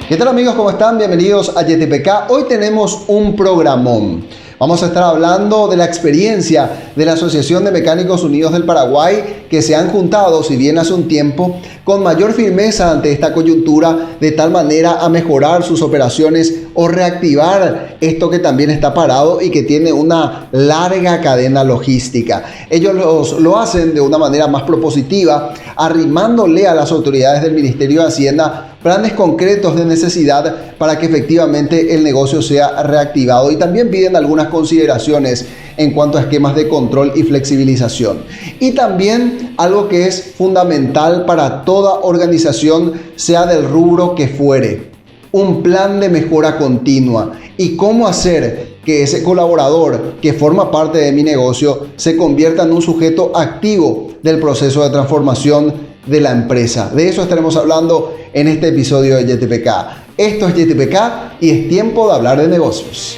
¿Qué tal amigos? ¿Cómo están? Bienvenidos a YTPK. Hoy tenemos un programón. Vamos a estar hablando de la experiencia de la Asociación de Mecánicos Unidos del Paraguay, que se han juntado, si bien hace un tiempo, con mayor firmeza ante esta coyuntura, de tal manera a mejorar sus operaciones o reactivar esto que también está parado y que tiene una larga cadena logística. Ellos lo hacen de una manera más propositiva, arrimándole a las autoridades del Ministerio de Hacienda planes concretos de necesidad para que efectivamente el negocio sea reactivado, y también piden algunas consideraciones en cuanto a esquemas de control y flexibilización. Y también algo que es fundamental para toda organización, sea del rubro que fuere: un plan de mejora continua y cómo hacer que ese colaborador que forma parte de mi negocio se convierta en un sujeto activo del proceso de transformación de la empresa. De eso estaremos hablando en este episodio de YTPK. Esto es YTPK y es tiempo de hablar de negocios.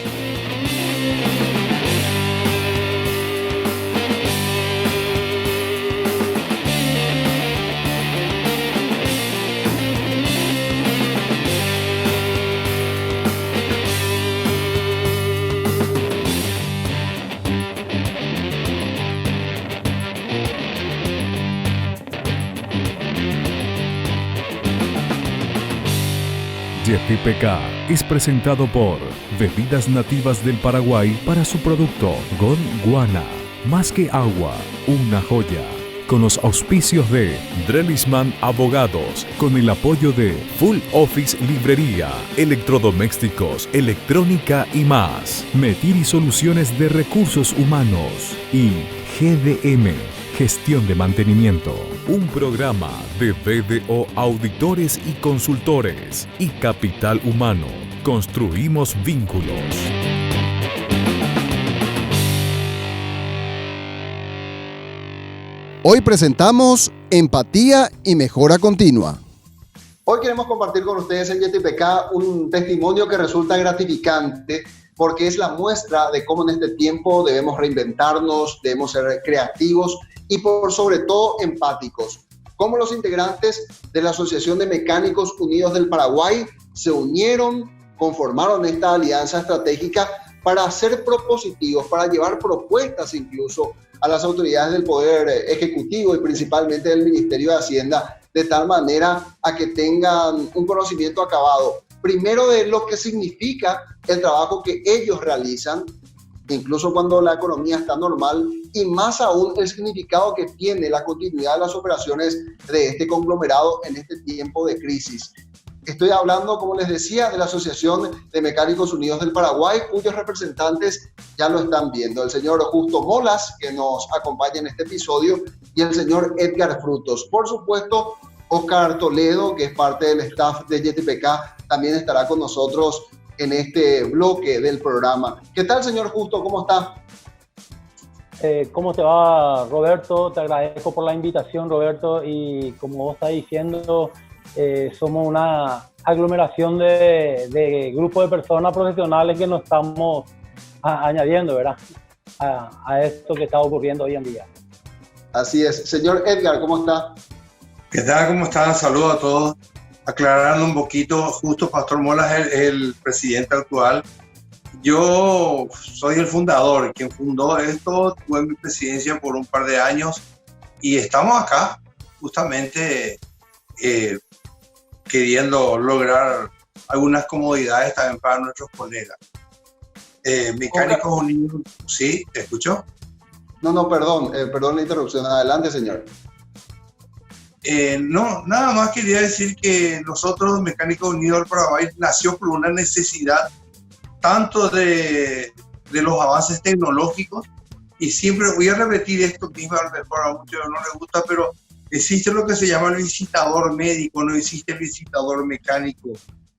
YTPK es presentado por Bebidas Nativas del Paraguay para su producto Gondwana, más que agua, una joya. Con los auspicios de Drelisman Abogados, con el apoyo de Full Office Librería, Electrodomésticos, Electrónica y más. Metiri Soluciones de Recursos Humanos y GDM, Gestión de Mantenimiento. Un programa de BDO Auditores y Consultores y Capital Humano. Construimos vínculos. Hoy presentamos Empatía y Mejora Continua. Hoy queremos compartir con ustedes en YTPK un testimonio que resulta gratificante, porque es la muestra de cómo en este tiempo debemos reinventarnos, debemos ser creativos y por sobre todo empáticos. Cómo los integrantes de la Asociación de Mecánicos Unidos del Paraguay se unieron, conformaron esta alianza estratégica para ser propositivos, para llevar propuestas incluso a las autoridades del Poder Ejecutivo y principalmente del Ministerio de Hacienda, de tal manera a que tengan un conocimiento acabado, primero de lo que significa el trabajo que ellos realizan, incluso cuando la economía está normal, y más aún el significado que tiene la continuidad de las operaciones de este conglomerado en este tiempo de crisis. Estoy hablando, como les decía, de la Asociación de Mecánicos Unidos del Paraguay, cuyos representantes ya lo están viendo: el señor Justo Molas, que nos acompaña en este episodio, y el señor Edgar Frutos. Por supuesto, Oscar Toledo, que es parte del staff de YTPK, también estará con nosotros en este bloque del programa. ¿Qué tal, señor Justo? ¿Cómo está? ¿Cómo te va, Roberto? Te agradezco por la invitación, Roberto, y como vos estás diciendo, somos una aglomeración de grupos de personas profesionales que nos estamos añadiendo, ¿verdad?, a esto que está ocurriendo hoy en día. Así es. Señor Edgar, ¿cómo está? ¿Qué tal? ¿Cómo están? Saludos a todos. Aclarando un poquito, justo Pastor Molas es el presidente actual. Yo soy el fundador, quien fundó esto, tuve mi presidencia por un par de años y estamos acá justamente queriendo lograr algunas comodidades también para nuestros colegas. Mecánicos Unidos, ¿sí? ¿Te escuchó? No, perdón la interrupción. Adelante, señor. No, nada más quería decir que nosotros, Mecánicos Unidos del Paraguay, nació por una necesidad tanto de los avances tecnológicos, y siempre voy a repetir esto mismo, a lo mejor a muchos no les gusta, pero existe lo que se llama el visitador médico, no existe el visitador mecánico.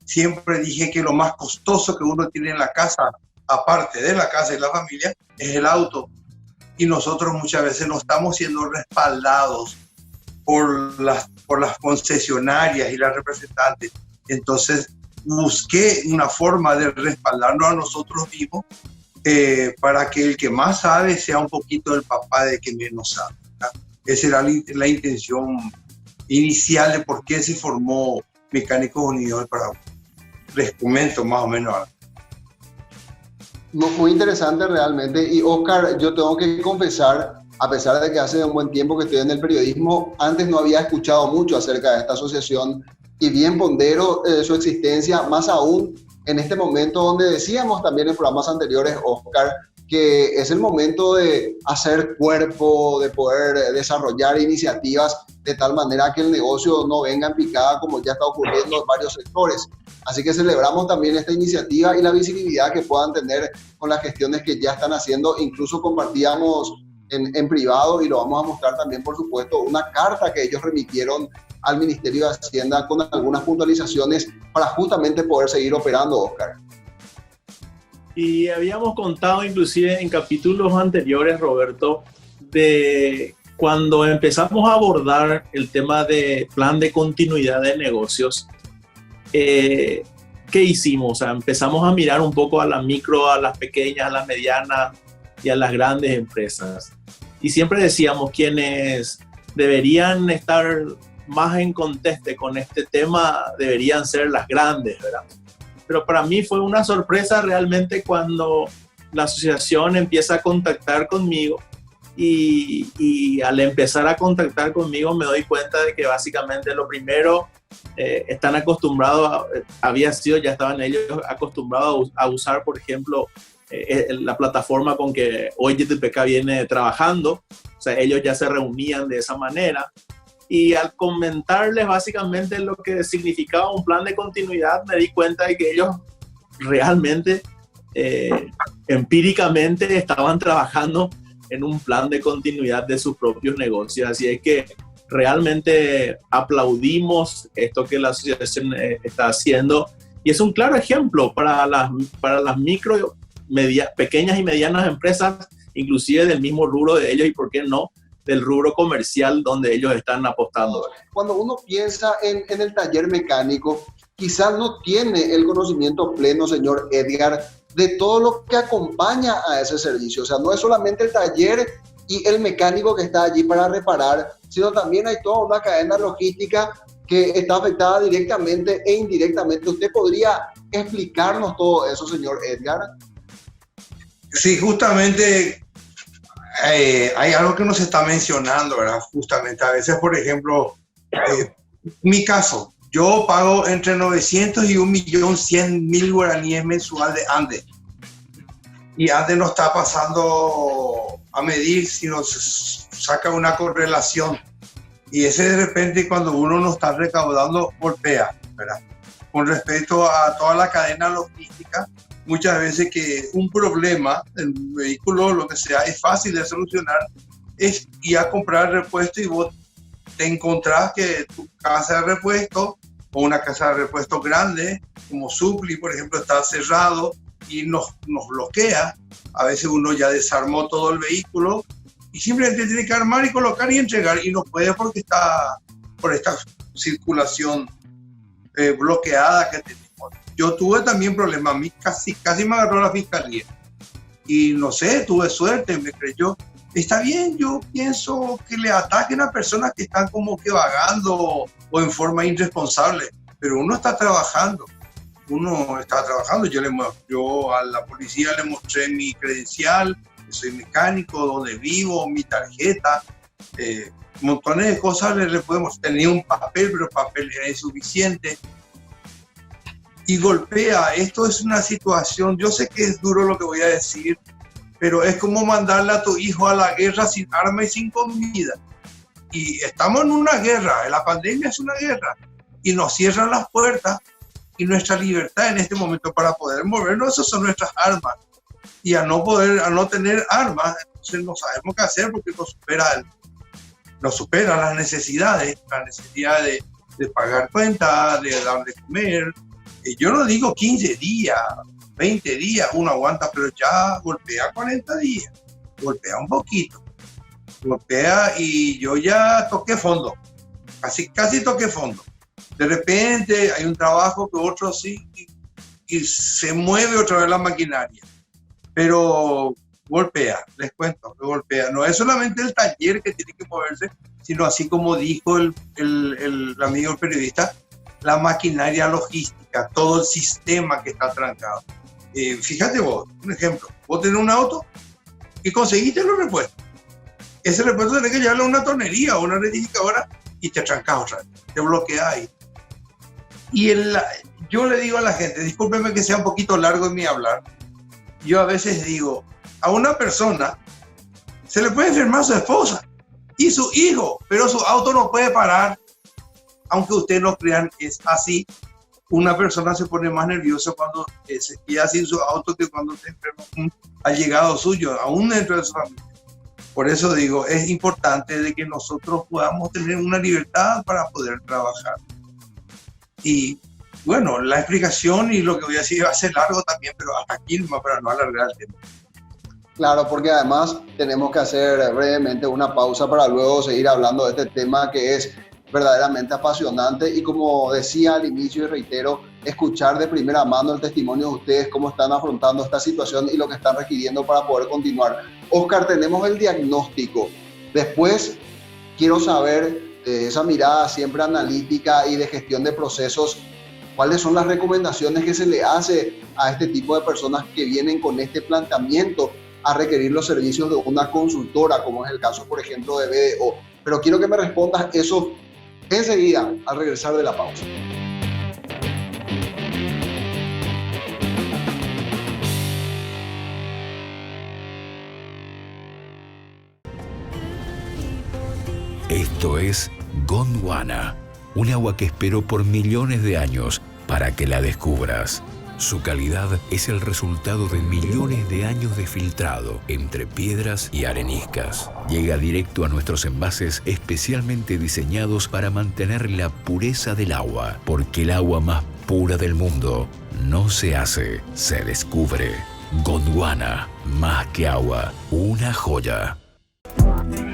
Siempre dije que lo más costoso que uno tiene en la casa, aparte de la casa y la familia, es el auto, y nosotros muchas veces no estamos siendo respaldados por las concesionarias y las representantes. Entonces busqué una forma de respaldarnos a nosotros mismos, para que el que más sabe sea un poquito el papá de que menos sabe, ¿verdad? Esa era la intención inicial de por qué se formó Mecánicos Unidos del Paraguay. les comento más o menos algo. Muy interesante realmente. Y Oscar, yo tengo que confesar, a pesar de que hace un buen tiempo que estoy en el periodismo, antes no había escuchado mucho acerca de esta asociación y bien pondero su existencia, más aún en este momento donde decíamos también en programas anteriores, Oscar, que es el momento de hacer cuerpo, de poder desarrollar iniciativas de tal manera que el negocio no venga en picada como ya está ocurriendo en varios sectores. Así que celebramos también esta iniciativa y la visibilidad que puedan tener con las gestiones que ya están haciendo. Incluso compartíamos en privado, y lo vamos a mostrar también, por supuesto, una carta que ellos remitieron al Ministerio de Hacienda con algunas puntualizaciones para justamente poder seguir operando, Oscar. Y habíamos contado inclusive en capítulos anteriores, Roberto, de cuando empezamos a abordar el tema de plan de continuidad de negocios. ¿Qué hicimos? O sea, empezamos a mirar un poco a la micro, a las pequeñas, a las medianas y a las grandes empresas. Y siempre decíamos quienes deberían estar más en conteste con este tema deberían ser las grandes, ¿verdad? Pero para mí fue una sorpresa realmente cuando la asociación empieza a contactar conmigo y al empezar a contactar conmigo me doy cuenta de que básicamente lo primero están acostumbrados, ya estaban ellos acostumbrados a usar, por ejemplo, la plataforma con que hoy YTPK viene trabajando. O sea, ellos ya se reunían de esa manera. Y al comentarles básicamente lo que significaba un plan de continuidad, me di cuenta de que ellos realmente, empíricamente, estaban trabajando en un plan de continuidad de sus propios negocios. Así es que realmente aplaudimos esto que la asociación está haciendo. Y es un claro ejemplo para las micro, pequeñas y medianas empresas, inclusive del mismo rubro de ellos y, ¿por qué no?, del rubro comercial donde ellos están apostando. Cuando uno piensa en el taller mecánico, quizás no tiene el conocimiento pleno, señor Edgar, de todo lo que acompaña a ese servicio. O sea, no es solamente el taller y el mecánico que está allí para reparar, sino también hay toda una cadena logística que está afectada directamente e indirectamente. ¿Usted podría explicarnos todo eso, señor Edgar? Sí, justamente hay algo que nos está mencionando, ¿verdad? Justamente, a veces, por ejemplo, mi caso, yo pago entre 900 y 1.100.000 guaraníes mensual de Andes. Y Andes no está pasando a medir, sino saca una correlación. Y ese de repente, cuando uno no está recaudando, golpea, ¿verdad? Con respecto a toda la cadena logística, muchas veces que un problema, el vehículo, lo que sea, es fácil de solucionar, es ir a comprar repuesto y vos te encontrás que tu casa de repuesto o una casa de repuesto grande, como Supli, por ejemplo, está cerrado y nos bloquea. A veces uno ya desarmó todo el vehículo y simplemente tiene que armar y colocar y entregar, y no puede porque está por esta circulación bloqueada que tenemos. Yo tuve también problemas, a mí casi me agarró la fiscalía y no sé, tuve suerte, me creyó. Está bien, yo pienso que le ataquen a personas que están como que vagando o en forma irresponsable, pero uno está trabajando. Yo a la policía le mostré mi credencial, que soy mecánico, donde vivo, mi tarjeta, montones de cosas le podemos. Tenía un papel, pero el papel era insuficiente. Y golpea. Esto es una situación, yo sé que es duro lo que voy a decir, pero es como mandarle a tu hijo a la guerra sin arma y sin comida. Y estamos en una guerra, la pandemia es una guerra, y nos cierran las puertas, y nuestra libertad en este momento para poder movernos, esas son nuestras armas. Y al no tener armas, entonces no sabemos qué hacer porque nos supera las necesidades, la necesidad de pagar cuentas, de dar de comer. Yo no digo 15 días, 20 días, uno aguanta, pero ya golpea 40 días, golpea un poquito, golpea, y yo ya toqué fondo, casi toqué fondo. De repente hay un trabajo que otro sí, y se mueve otra vez la maquinaria, pero golpea, les cuento, que golpea. No es solamente el taller que tiene que moverse, sino así como dijo el amigo periodista, la maquinaria logística, todo el sistema que está trancado. Fíjate vos, un ejemplo, vos tenés un auto y conseguiste los repuestos. Ese repuesto tenés que llevarlo a una tornería o una rectificadora y te trancas otra vez, te bloquea ahí. Y yo le digo a la gente, discúlpeme que sea un poquito largo en mi hablar, yo a veces digo, a una persona se le puede enfermar su esposa y su hijo, pero su auto no puede parar. Aunque ustedes no crean, es así. Una persona se pone más nerviosa cuando se queda sin su auto que cuando se enferma un allegado suyo, aún dentro de su familia. Por eso digo, es importante de que nosotros podamos tener una libertad para poder trabajar. Y bueno, la explicación y lo que voy a decir va a ser largo también, pero hasta aquí nomás para no alargar el tema. Claro, porque además tenemos que hacer brevemente una pausa para luego seguir hablando de este tema que es verdaderamente apasionante y, como decía al inicio y reitero, escuchar de primera mano el testimonio de ustedes, cómo están afrontando esta situación y lo que están requiriendo para poder continuar. Oscar, tenemos el diagnóstico. Después quiero saber, esa mirada siempre analítica y de gestión de procesos, cuáles son las recomendaciones que se le hace a este tipo de personas que vienen con este planteamiento a requerir los servicios de una consultora, como es el caso, por ejemplo, de BDO. Pero quiero que me respondas eso enseguida, al regresar de la pausa. Esto es Gondwana, un agua que esperó por millones de años para que la descubras. Su calidad es el resultado de millones de años de filtrado entre piedras y areniscas. Llega directo a nuestros envases especialmente diseñados para mantener la pureza del agua, porque el agua más pura del mundo no se hace, se descubre. Gondwana, más que agua, una joya.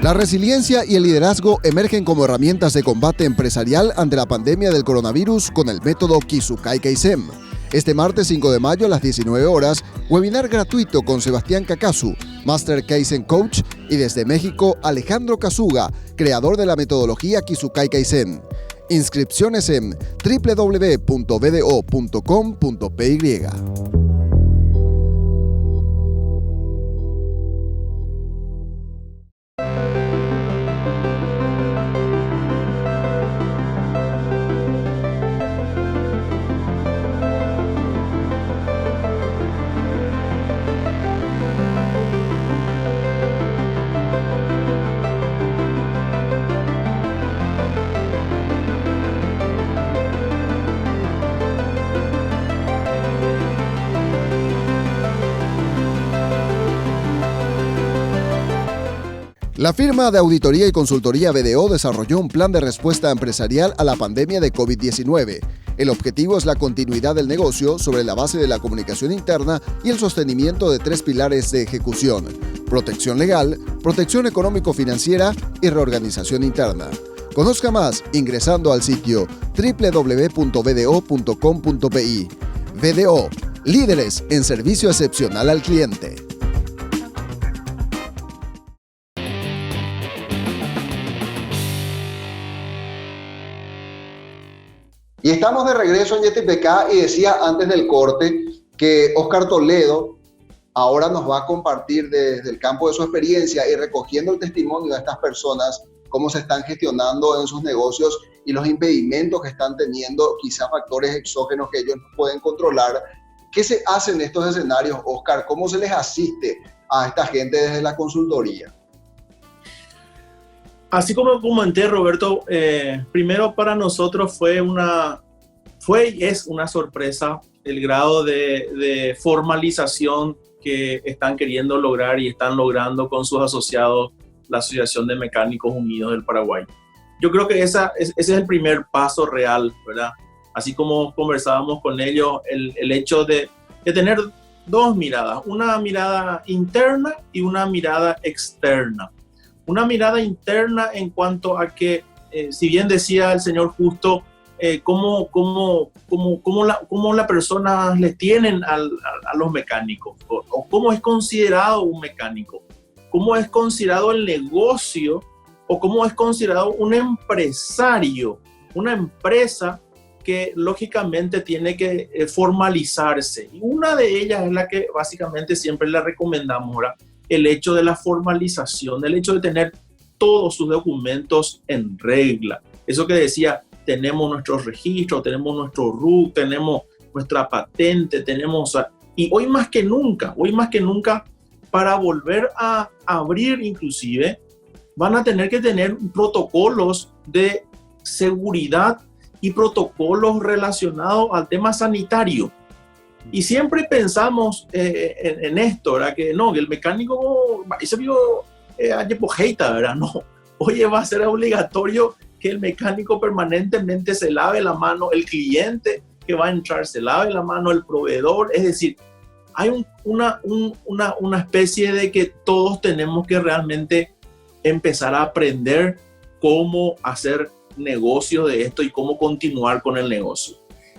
La resiliencia y el liderazgo emergen como herramientas de combate empresarial ante la pandemia del coronavirus con el método Kisukai Kaizen. Este martes 5 de mayo a las 19 horas, webinar gratuito con Sebastián Kakasu, Master Kaizen Coach, y desde México, Alejandro Kazuga, creador de la metodología Kisukai Kaizen. Inscripciones en www.bdo.com.py. La firma de auditoría y consultoría BDO desarrolló un plan de respuesta empresarial a la pandemia de COVID-19. El objetivo es la continuidad del negocio sobre la base de la comunicación interna y el sostenimiento de 3 pilares de ejecución: protección legal, protección económico-financiera y reorganización interna. Conozca más ingresando al sitio www.bdo.com.pi. BDO, líderes en servicio excepcional al cliente. Y estamos de regreso en YTPK, y decía antes del corte que Oscar Toledo ahora nos va a compartir desde el campo de su experiencia y recogiendo el testimonio de estas personas, cómo se están gestionando en sus negocios y los impedimentos que están teniendo, quizás factores exógenos que ellos no pueden controlar. ¿Qué se hace en estos escenarios, Oscar? ¿Cómo se les asiste a esta gente desde la consultoría? Así como comenté, Roberto, primero para nosotros fue y es una sorpresa el grado de formalización que están queriendo lograr y están logrando con sus asociados, la Asociación de Mecánicos Unidos del Paraguay. Yo creo que ese es el primer paso real, ¿verdad? Así como conversábamos con ellos, el hecho de tener 2 miradas, una mirada interna y una mirada externa. Una mirada interna en cuanto a que, si bien decía el señor Justo, cómo las personas les tienen a los mecánicos, o cómo es considerado un mecánico, cómo es considerado el negocio, o cómo es considerado un empresario, una empresa que lógicamente tiene que formalizarse. Y una de ellas es la que básicamente siempre le recomendamos ahora, el hecho de la formalización, el hecho de tener todos sus documentos en regla. Eso que decía, tenemos nuestros registros, tenemos nuestro RUC, tenemos nuestra patente, tenemos... Y hoy más que nunca, para volver a abrir inclusive, van a tener que tener protocolos de seguridad y protocolos relacionados al tema sanitario. Y siempre pensamos en esto, ¿verdad? Que no, que el mecánico, ese vio ¿verdad? No, oye, va a ser obligatorio que el mecánico permanentemente se lave la mano, el cliente que va a entrar se lave la mano, el proveedor, es decir, hay una especie de que todos tenemos que realmente empezar a aprender cómo hacer negocio de esto y cómo continuar con el negocio.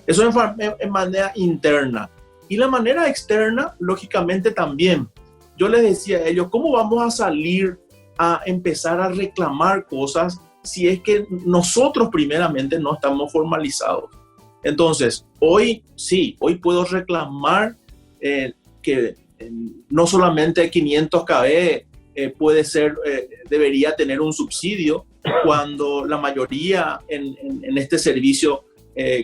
Eso en manera interna. Y la manera externa, lógicamente también. Yo les decía a ellos, ¿cómo vamos a salir a empezar a reclamar cosas si es que nosotros primeramente no estamos formalizados? Entonces, hoy puedo reclamar que no solamente 500 kb debería tener un subsidio, cuando la mayoría en este servicio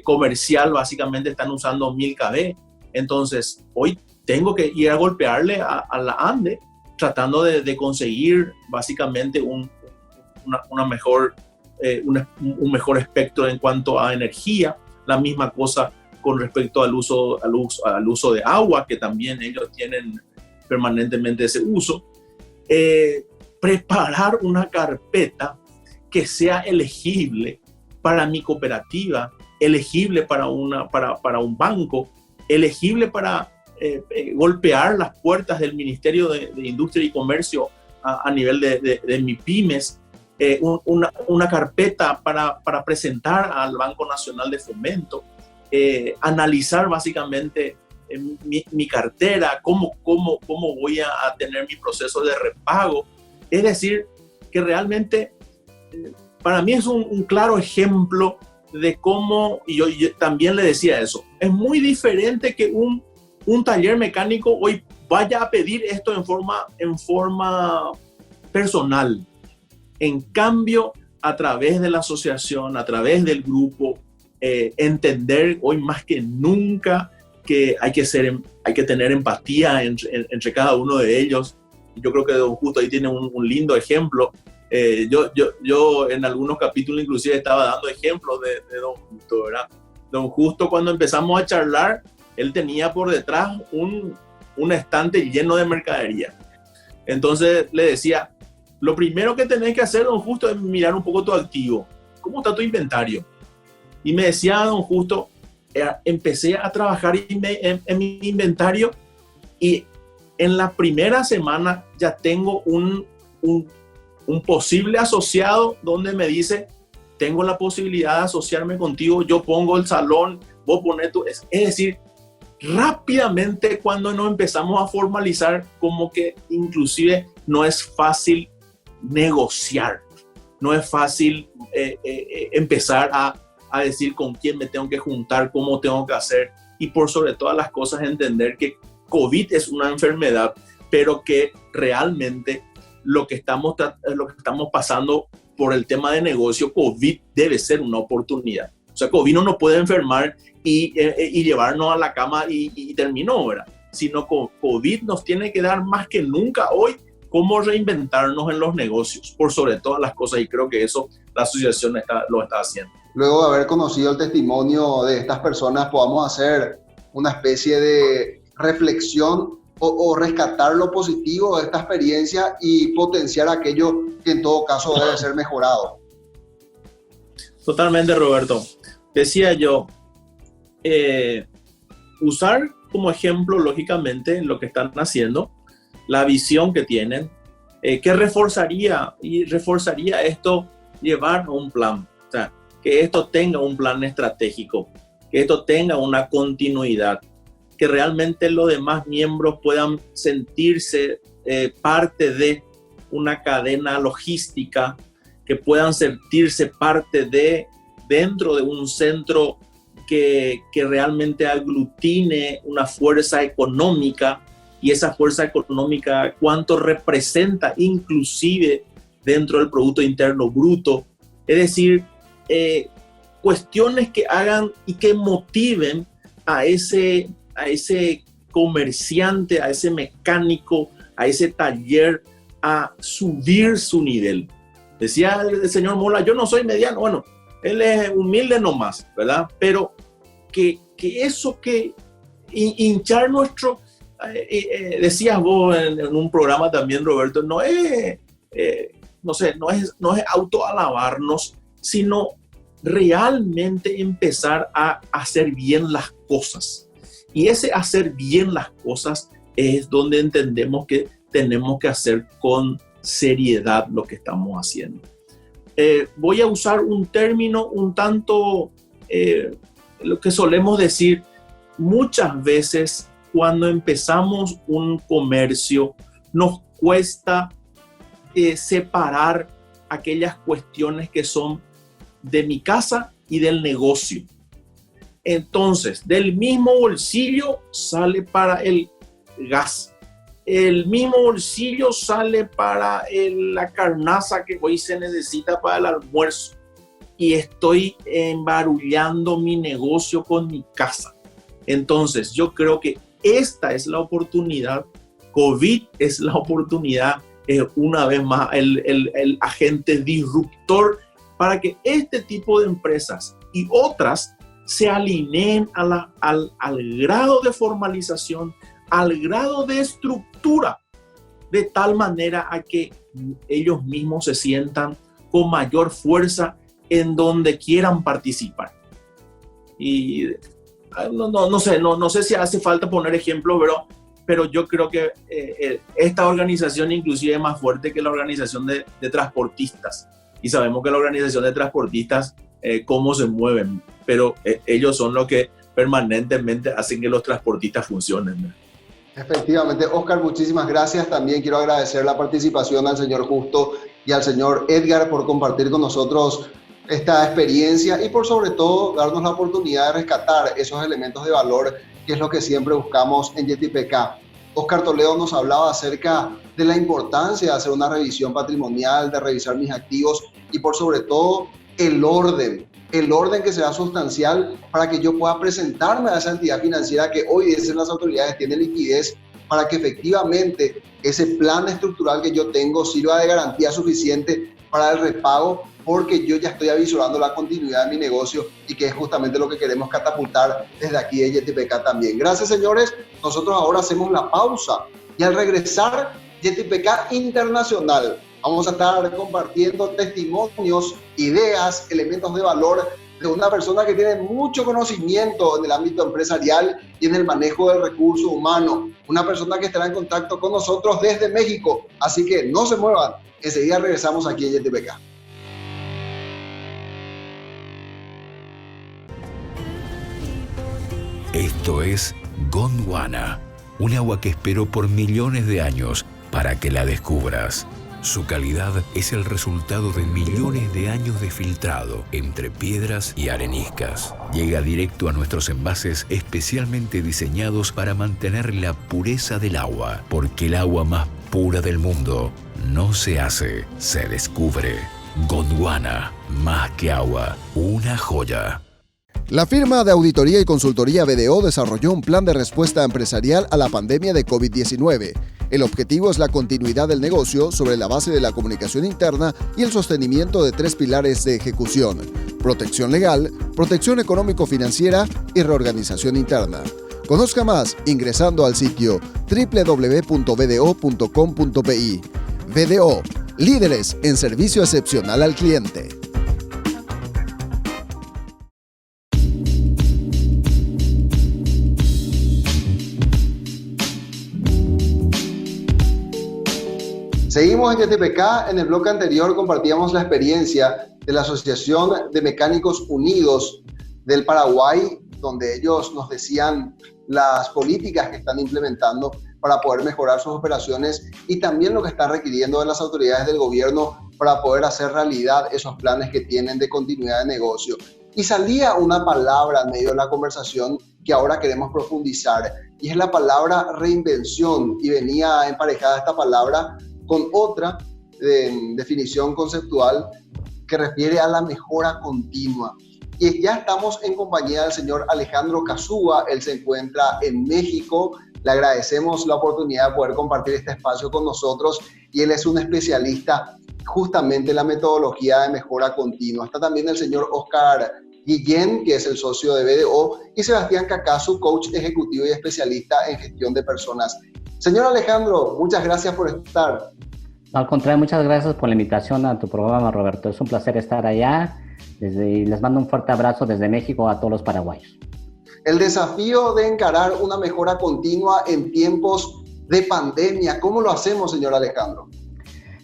comercial básicamente están usando 1000 kb. Entonces, hoy tengo que ir a golpearle a la ANDE tratando de conseguir básicamente un mejor espectro en cuanto a energía. La misma cosa con respecto al uso de agua, que también ellos tienen permanentemente ese uso. Preparar una carpeta que sea elegible para mi cooperativa, elegible para un banco, elegible para golpear las puertas del Ministerio de Industria y Comercio a nivel de MIPYMES, una carpeta para presentar al Banco Nacional de Fomento, analizar básicamente mi cartera, cómo voy a tener mi proceso de repago. Es decir, que realmente para mí es un claro ejemplo de cómo, y yo también le decía eso, es muy diferente que un taller mecánico hoy vaya a pedir esto en forma personal. En cambio, a través de la asociación, a través del grupo, entender hoy más que nunca que hay que tener empatía entre cada uno de ellos. Yo creo que Don Justo ahí tiene un lindo ejemplo. Yo en algunos capítulos inclusive estaba dando ejemplos de Don Justo, ¿verdad? Don Justo, cuando empezamos a charlar, él tenía por detrás un estante lleno de mercadería. Entonces le decía, lo primero que tenés que hacer, Don Justo, es mirar un poco tu activo. ¿Cómo está tu inventario? Y me decía Don Justo, empecé a trabajar en mi inventario y en la primera semana ya tengo un posible asociado donde me dice, tengo la posibilidad de asociarme contigo, yo pongo el salón, vos pones tu... Es decir, rápidamente cuando nos empezamos a formalizar, como que inclusive no es fácil negociar, no es fácil empezar a decir con quién me tengo que juntar, cómo tengo que hacer, y por sobre todas las cosas entender que COVID es una enfermedad, pero que realmente lo que estamos pasando por el tema de negocio, COVID debe ser una oportunidad. O sea, COVID no nos puede enfermar y llevarnos a la cama y terminó, ¿verdad? Sino que COVID nos tiene que dar más que nunca hoy cómo reinventarnos en los negocios, por sobre todas las cosas, y creo que eso la asociación lo está haciendo. Luego de haber conocido el testimonio de estas personas, podamos hacer una especie de reflexión o rescatar lo positivo de esta experiencia y potenciar aquello que en todo caso debe ser mejorado. Totalmente, Roberto. Decía yo, usar como ejemplo, lógicamente, lo que están haciendo, la visión que tienen, que reforzaría esto, llevar a un plan. O sea, que esto tenga un plan estratégico, que esto tenga una continuidad, que realmente los demás miembros puedan sentirse parte de una cadena logística, que puedan sentirse parte dentro de un centro que realmente aglutine una fuerza económica, y esa fuerza económica cuánto representa inclusive dentro del Producto Interno Bruto. Es decir, cuestiones que hagan y que motiven a ese comerciante, a ese mecánico, a ese taller a subir su nivel. Decía el señor Mola, yo no soy mediano, bueno, él es humilde nomás, ¿verdad? Pero que eso que hinchar nuestro, decías vos en un programa también, Roberto, no es autoalabarnos, sino realmente empezar a hacer bien las cosas. Y ese hacer bien las cosas es donde entendemos que tenemos que hacer con seriedad lo que estamos haciendo. Voy a usar un término un tanto, lo que solemos decir muchas veces cuando empezamos un comercio, nos cuesta separar aquellas cuestiones que son de mi casa y del negocio. Entonces, del mismo bolsillo sale para el gas. El mismo bolsillo sale para la carnaza que hoy se necesita para el almuerzo. Y estoy embarullando mi negocio con mi casa. Entonces, yo creo que esta es la oportunidad. COVID es la oportunidad, una vez más, el agente disruptor para que este tipo de empresas y otras se alineen al grado de formalización, al grado de estructura, de tal manera a que ellos mismos se sientan con mayor fuerza en donde quieran participar. Y no sé si hace falta poner ejemplos, pero yo creo que esta organización inclusive es más fuerte que la organización de transportistas. Y sabemos que la organización de transportistas, cómo se mueven, pero ellos son los que permanentemente hacen que los transportistas funcionen, ¿no? Efectivamente, Oscar, muchísimas gracias. También quiero agradecer la participación al señor Justo y al señor Edgar por compartir con nosotros esta experiencia y por sobre todo darnos la oportunidad de rescatar esos elementos de valor que es lo que siempre buscamos en YetiPK. Oscar Toledo nos hablaba acerca de la importancia de hacer una revisión patrimonial, de revisar mis activos y por sobre todo el orden que sea sustancial para que yo pueda presentarme a esa entidad financiera que hoy dicen las autoridades tiene liquidez para que efectivamente ese plan estructural que yo tengo sirva de garantía suficiente para el repago, porque yo ya estoy avisorando la continuidad de mi negocio y que es justamente lo que queremos catapultar desde aquí de YetiPK también. Gracias, señores. Nosotros ahora hacemos la pausa y al regresar, YetiPK Internacional. Vamos a estar compartiendo testimonios, ideas, elementos de valor de una persona que tiene mucho conocimiento en el ámbito empresarial y en el manejo del recurso humano. Una persona que estará en contacto con nosotros desde México. Así que no se muevan. Enseguida regresamos aquí en YetiPK. Esto es Gondwana, un agua que esperó por millones de años para que la descubras. Su calidad es el resultado de millones de años de filtrado entre piedras y areniscas. Llega directo a nuestros envases especialmente diseñados para mantener la pureza del agua, porque el agua más pura del mundo no se hace, se descubre. Gondwana, más que agua, una joya. La firma de auditoría y consultoría BDO desarrolló un plan de respuesta empresarial a la pandemia de COVID-19. El objetivo es la continuidad del negocio sobre la base de la comunicación interna y el sostenimiento de 3 pilares de ejecución: protección legal, protección económico-financiera y reorganización interna. Conozca más ingresando al sitio www.bdo.com.pi. BDO, líderes en servicio excepcional al cliente. Seguimos en YetiPK. En el bloque anterior compartíamos la experiencia de la Asociación de Mecánicos Unidos del Paraguay, donde ellos nos decían las políticas que están implementando para poder mejorar sus operaciones y también lo que están requiriendo de las autoridades del gobierno para poder hacer realidad esos planes que tienen de continuidad de negocio. y salía una palabra en medio de la conversación que ahora queremos profundizar, y es la palabra reinvención, y venía emparejada esta palabra con otra definición conceptual que refiere a la mejora continua. Y ya estamos en compañía del señor Alejandro Casúa. Él se encuentra en México. Le agradecemos la oportunidad de poder compartir este espacio con nosotros, y él es un especialista justamente en la metodología de mejora continua. Está también el señor Oscar Guillén, que es el socio de BDO, y Sebastián Cacasu, coach ejecutivo y especialista en gestión de personas. Señor Alejandro, muchas gracias por estar. Al contrario, muchas gracias por la invitación a tu programa, Roberto. Es un placer estar allá. Les mando un fuerte abrazo desde México a todos los paraguayos. El desafío de encarar una mejora continua en tiempos de pandemia, ¿cómo lo hacemos, señor Alejandro?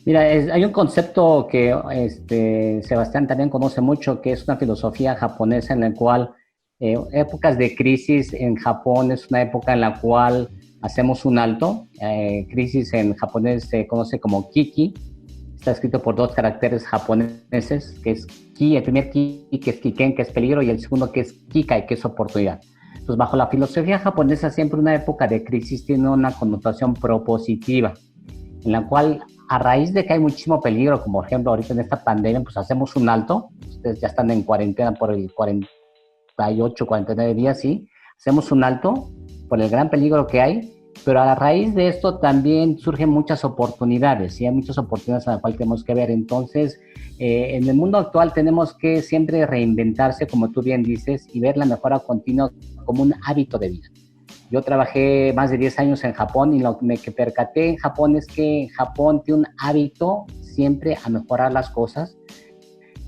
Mira, hay un concepto que Sebastián también conoce mucho, que es una filosofía japonesa en la cual épocas de crisis en Japón es una época en la cual hacemos un alto. Crisis en japonés se conoce como Kiki. Está escrito por dos caracteres japoneses, que es Ki, el primer Ki, que es Kiken, que es peligro, y el segundo que es Kikai, que es oportunidad. Entonces, bajo la filosofía japonesa, siempre una época de crisis tiene una connotación propositiva, en la cual, a raíz de que hay muchísimo peligro, como por ejemplo ahorita en esta pandemia, pues hacemos un alto. Ustedes ya están en cuarentena por el 48, 49 días, ¿sí? Hacemos un alto por el gran peligro que hay, pero a raíz de esto también surgen muchas oportunidades, y hay muchas oportunidades a las cuales tenemos que ver. Entonces, en el mundo actual tenemos que siempre reinventarse, como tú bien dices, y ver la mejora continua como un hábito de vida. Yo trabajé más de 10 años en Japón, y lo que percaté en Japón es que Japón tiene un hábito siempre a mejorar las cosas,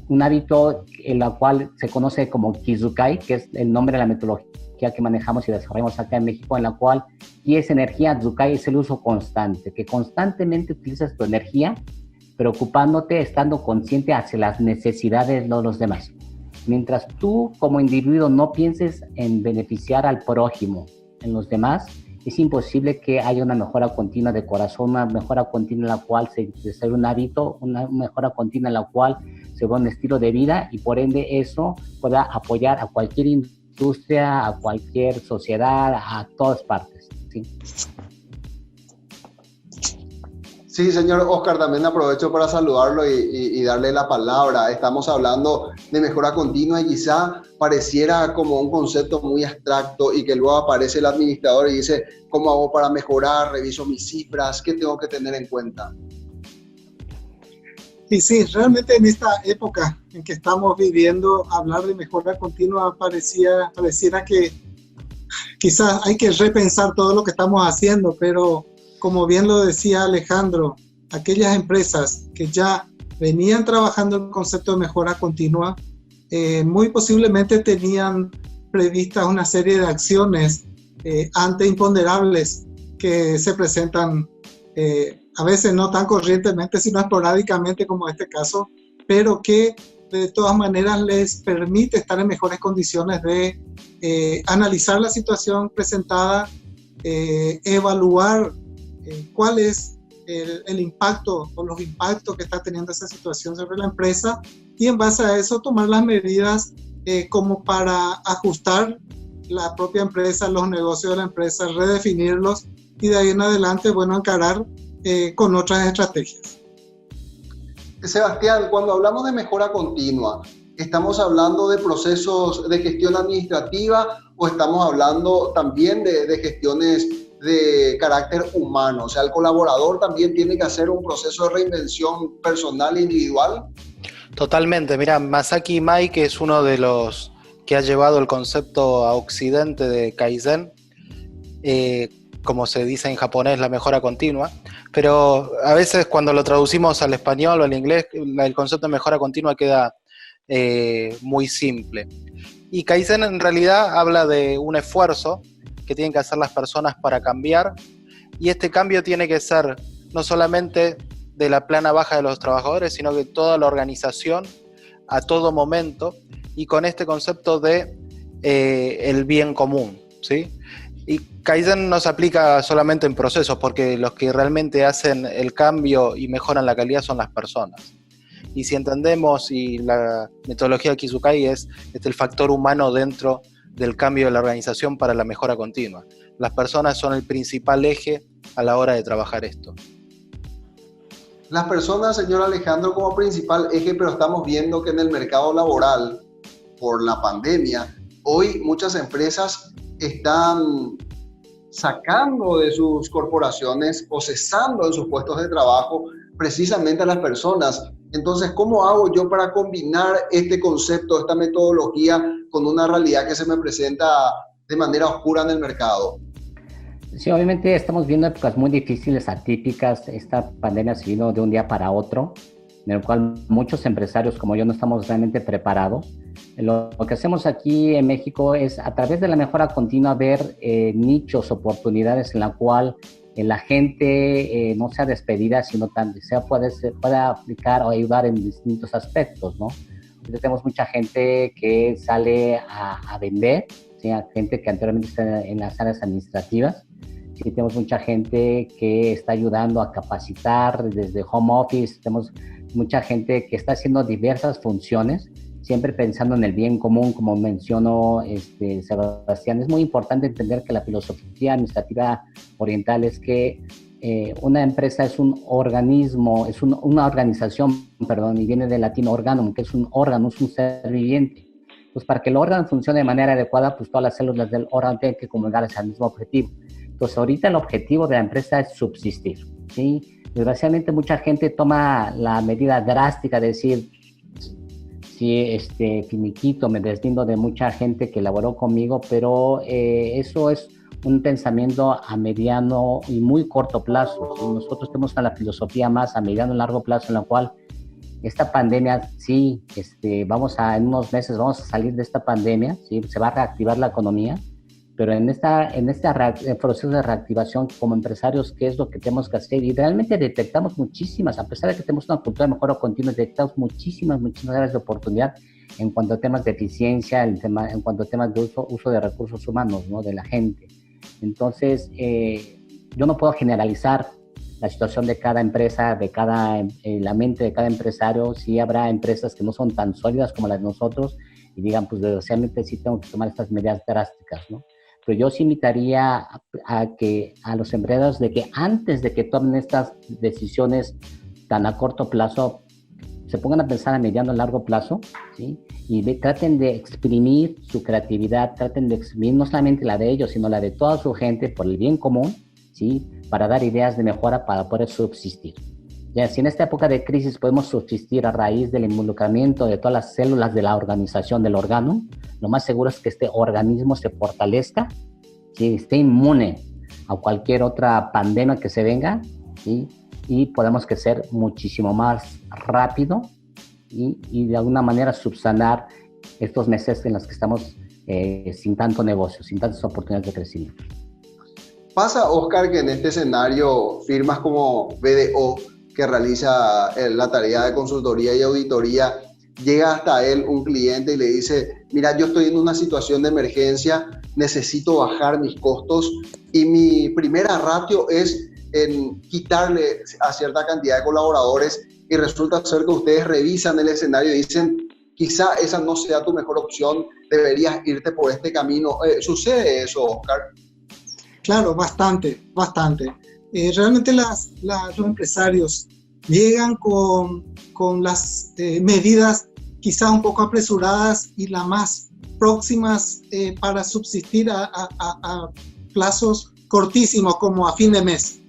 un hábito en el cual se conoce como Kizukai, que es el nombre de la metodología que manejamos y desarrollamos acá en México, en la cual y es energía. Zukai es el uso constante, que constantemente utilizas tu energía, preocupándote, estando consciente hacia las necesidades de los demás. Mientras tú como individuo no pienses en beneficiar al prójimo, en los demás, es imposible que haya una mejora continua de corazón, una mejora continua en la cual se desarrolle un hábito, una mejora continua en la cual se va un estilo de vida, y por ende eso pueda apoyar a cualquier industria, a cualquier sociedad, a todas partes, ¿sí? Sí, señor Oscar, también aprovecho para saludarlo y darle la palabra. Estamos hablando de mejora continua, y quizá pareciera como un concepto muy abstracto, y que luego aparece el administrador y dice, ¿cómo hago para mejorar? Reviso mis cifras, ¿qué tengo que tener en cuenta? Y sí, realmente en esta época en que estamos viviendo, hablar de mejora continua pareciera que quizás hay que repensar todo lo que estamos haciendo, pero como bien lo decía Alejandro, aquellas empresas que ya venían trabajando el concepto de mejora continua, muy posiblemente tenían previstas una serie de acciones ante imponderables que se presentan a veces no tan corrientemente, sino esporádicamente, como en este caso, pero que de todas maneras les permite estar en mejores condiciones de analizar la situación presentada, evaluar cuál es el impacto o los impactos que está teniendo esa situación sobre la empresa, y en base a eso tomar las medidas como para ajustar la propia empresa, los negocios de la empresa, redefinirlos, y de ahí en adelante, bueno, encarar con otras estrategias. Sebastián, cuando hablamos de mejora continua, ¿estamos hablando de procesos de gestión administrativa o estamos hablando también de gestiones de carácter humano? O sea, el colaborador también tiene que hacer un proceso de reinvención personal e individual. Totalmente. Mira, Masaki Imai, que es uno de los que ha llevado el concepto a Occidente de Kaizen, como se dice en japonés, la mejora continua, pero a veces cuando lo traducimos al español o al inglés, el concepto de mejora continua queda muy simple. Y Kaizen en realidad habla de un esfuerzo que tienen que hacer las personas para cambiar, y este cambio tiene que ser no solamente de la plana baja de los trabajadores, sino que toda la organización a todo momento, y con este concepto de el bien común, ¿sí? Y Kaizen no se aplica solamente en procesos, porque los que realmente hacen el cambio y mejoran la calidad son las personas. Y si entendemos, y la metodología de Kizukai es el factor humano dentro del cambio de la organización para la mejora continua. Las personas son el principal eje a la hora de trabajar esto. Las personas, señor Alejandro, como principal eje, pero estamos viendo que en el mercado laboral, por la pandemia, hoy muchas empresas están sacando de sus corporaciones o cesando en sus puestos de trabajo precisamente a las personas. Entonces, ¿cómo hago yo para combinar este concepto, esta metodología con una realidad que se me presenta de manera oscura en el mercado? Sí, obviamente estamos viendo épocas muy difíciles, atípicas. Esta pandemia se vino de un día para otro, en el cual muchos empresarios como yo no estamos realmente preparados. Lo que hacemos aquí en México es, a través de la mejora continua, ver nichos, oportunidades en la cual la gente no sea despedida, sino también pueda aplicar o ayudar en distintos aspectos, ¿no? Entonces, tenemos mucha gente que sale a vender, ¿sí? Gente que anteriormente está en las áreas administrativas. Sí, tenemos mucha gente que está ayudando a capacitar desde home office. Tenemos mucha gente que está haciendo diversas funciones, siempre pensando en el bien común, como mencionó Sebastián. Es muy importante entender que la filosofía administrativa oriental es que una empresa es un organismo, una organización, y viene del latín organum, que es un órgano, es un ser viviente. Pues para que el órgano funcione de manera adecuada, pues todas las células del órgano tienen que comulgar hacia el mismo objetivo. Entonces, ahorita el objetivo de la empresa es subsistir, ¿sí? Desgraciadamente, mucha gente toma la medida drástica de decir, sí, finiquito, me deslindo de mucha gente que laboró conmigo, pero eso es un pensamiento a mediano y muy corto plazo, ¿sí? Nosotros tenemos una filosofía más a mediano y largo plazo, en la cual esta pandemia, sí, en unos meses vamos a salir de esta pandemia, ¿sí? Se va a reactivar la economía, pero en este proceso de reactivación, como empresarios, ¿qué es lo que tenemos que hacer? Y realmente detectamos muchísimas, a pesar de que tenemos una cultura de mejora continua, detectamos muchísimas áreas de oportunidad en cuanto a temas de eficiencia, en cuanto a temas de uso de recursos humanos, ¿no? De la gente. Entonces, yo no puedo generalizar la situación de cada empresa, la mente de cada empresario. Sí habrá empresas que no son tan sólidas como las de nosotros y digan, pues desgraciadamente sí tengo que tomar estas medidas drásticas, ¿no? Pero yo sí invitaría a los empresarios de que antes de que tomen estas decisiones tan a corto plazo, se pongan a pensar a mediano y largo plazo, ¿sí? Y traten de exprimir su creatividad, traten de exprimir no solamente la de ellos, sino la de toda su gente por el bien común, ¿sí? Para dar ideas de mejora para poder subsistir. Ya, si en esta época de crisis podemos subsistir a raíz del involucramiento de todas las células de la organización del órgano, lo más seguro es que este organismo se fortalezca, ¿sí? Esté inmune a cualquier otra pandemia que se venga, ¿sí? Y podemos crecer muchísimo más rápido y de alguna manera subsanar estos meses en los que estamos sin tanto negocio, sin tantas oportunidades de crecimiento. Pasa, Oscar, que en este escenario firmas como BDO, que realiza la tarea de consultoría y auditoría, llega hasta él un cliente y le dice, mira, yo estoy en una situación de emergencia, necesito bajar mis costos y mi primera ratio es en quitarle a cierta cantidad de colaboradores, y resulta ser que ustedes revisan el escenario y dicen, quizá esa no sea tu mejor opción, deberías irte por este camino. ¿Sucede eso, Oscar? Claro, bastante. Realmente los empresarios llegan con las medidas quizá un poco apresuradas y las más próximas para subsistir a plazos cortísimos, como a fin de mes.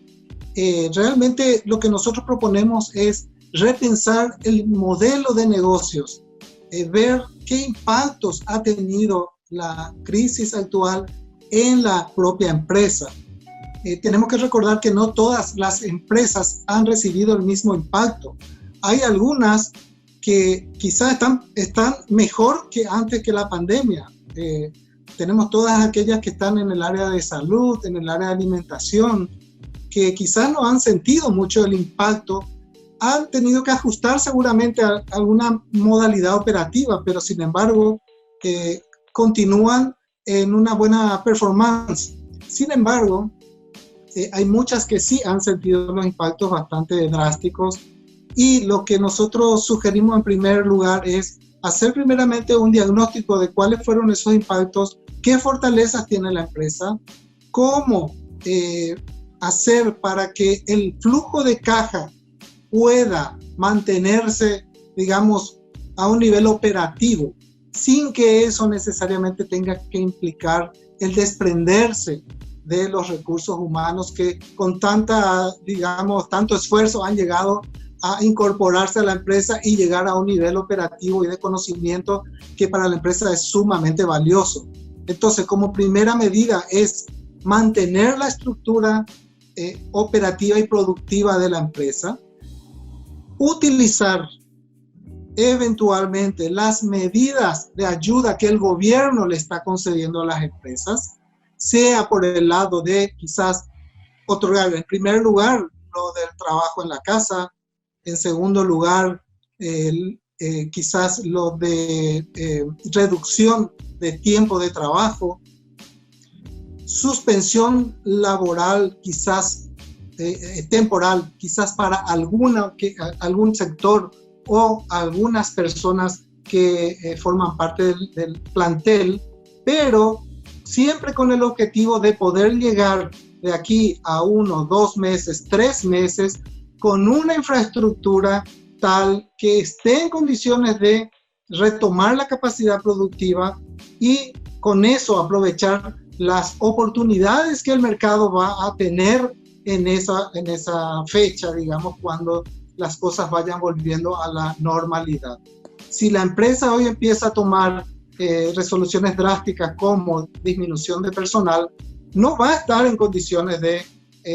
Realmente lo que nosotros proponemos es repensar el modelo de negocios, ver qué impactos ha tenido la crisis actual en la propia empresa. Tenemos que recordar que no todas las empresas han recibido el mismo impacto. Hay algunas que quizás están mejor que antes que la pandemia. Tenemos todas aquellas que están en el área de salud, en el área de alimentación, que quizás no han sentido mucho el impacto, han tenido que ajustar seguramente a alguna modalidad operativa, pero sin embargo continúan en una buena performance. Sin embargo, hay muchas que sí han sentido los impactos bastante drásticos Y lo que nosotros sugerimos en primer lugar es hacer primeramente un diagnóstico de cuáles fueron esos impactos, qué fortalezas tiene la empresa, cómo hacer para que el flujo de caja pueda mantenerse, digamos, a un nivel operativo, sin que eso necesariamente tenga que implicar el desprenderse de los recursos humanos que con tanto esfuerzo han llegado a incorporarse a la empresa y llegar a un nivel operativo y de conocimiento que para la empresa es sumamente valioso. Entonces, como primera medida es mantener la estructura operativa y productiva de la empresa, utilizar eventualmente las medidas de ayuda que el gobierno le está concediendo a las empresas, sea por el lado de quizás otorgar en primer lugar lo del trabajo en la casa, en segundo lugar quizás lo de reducción de tiempo de trabajo, suspensión laboral quizás temporal, quizás para algún sector o algunas personas que forman parte del plantel, pero siempre con el objetivo de poder llegar de aquí a 1, 2 meses, 3 meses, con una infraestructura tal que esté en condiciones de retomar la capacidad productiva y con eso aprovechar las oportunidades que el mercado va a tener en esa fecha, digamos, cuando las cosas vayan volviendo a la normalidad. Si la empresa hoy empieza a tomar resoluciones drásticas como disminución de personal, no va a estar en condiciones de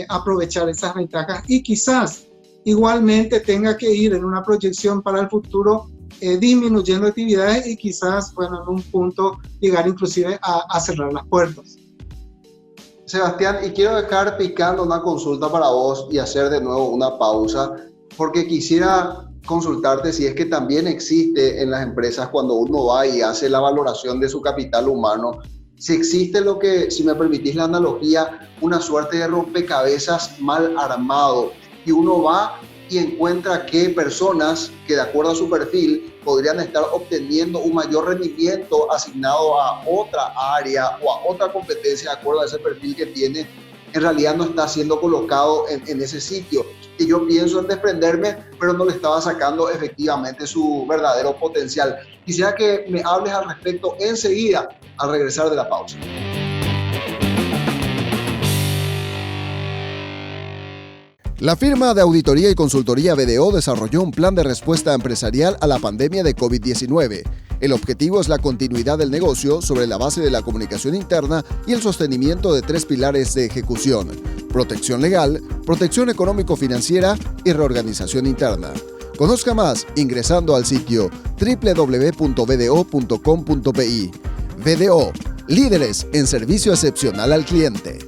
aprovechar esas ventajas y quizás igualmente tenga que ir en una proyección para el futuro disminuyendo actividades y quizás, bueno, en un punto llegar inclusive a cerrar las puertas. Sebastián, y quiero dejar picando una consulta para vos y hacer de nuevo una pausa, porque quisiera consultarte si es que también existe en las empresas cuando uno va y hace la valoración de su capital humano, si existe lo que, si me permitís la analogía, una suerte de rompecabezas mal armado y uno va y encuentra que personas que de acuerdo a su perfil podrían estar obteniendo un mayor rendimiento asignado a otra área o a otra competencia de acuerdo a ese perfil que tiene, en realidad no está siendo colocado en ese sitio. Y yo pienso en desprenderme, pero no le estaba sacando efectivamente su verdadero potencial. Quisiera que me hables al respecto enseguida, al regresar de la pausa. La firma de auditoría y consultoría BDO desarrolló un plan de respuesta empresarial a la pandemia de COVID-19. El objetivo es la continuidad del negocio sobre la base de la comunicación interna y el sostenimiento de 3 pilares de ejecución: protección legal, protección económico-financiera y reorganización interna. Conozca más ingresando al sitio www.bdo.com.pi. BDO, líderes en servicio excepcional al cliente.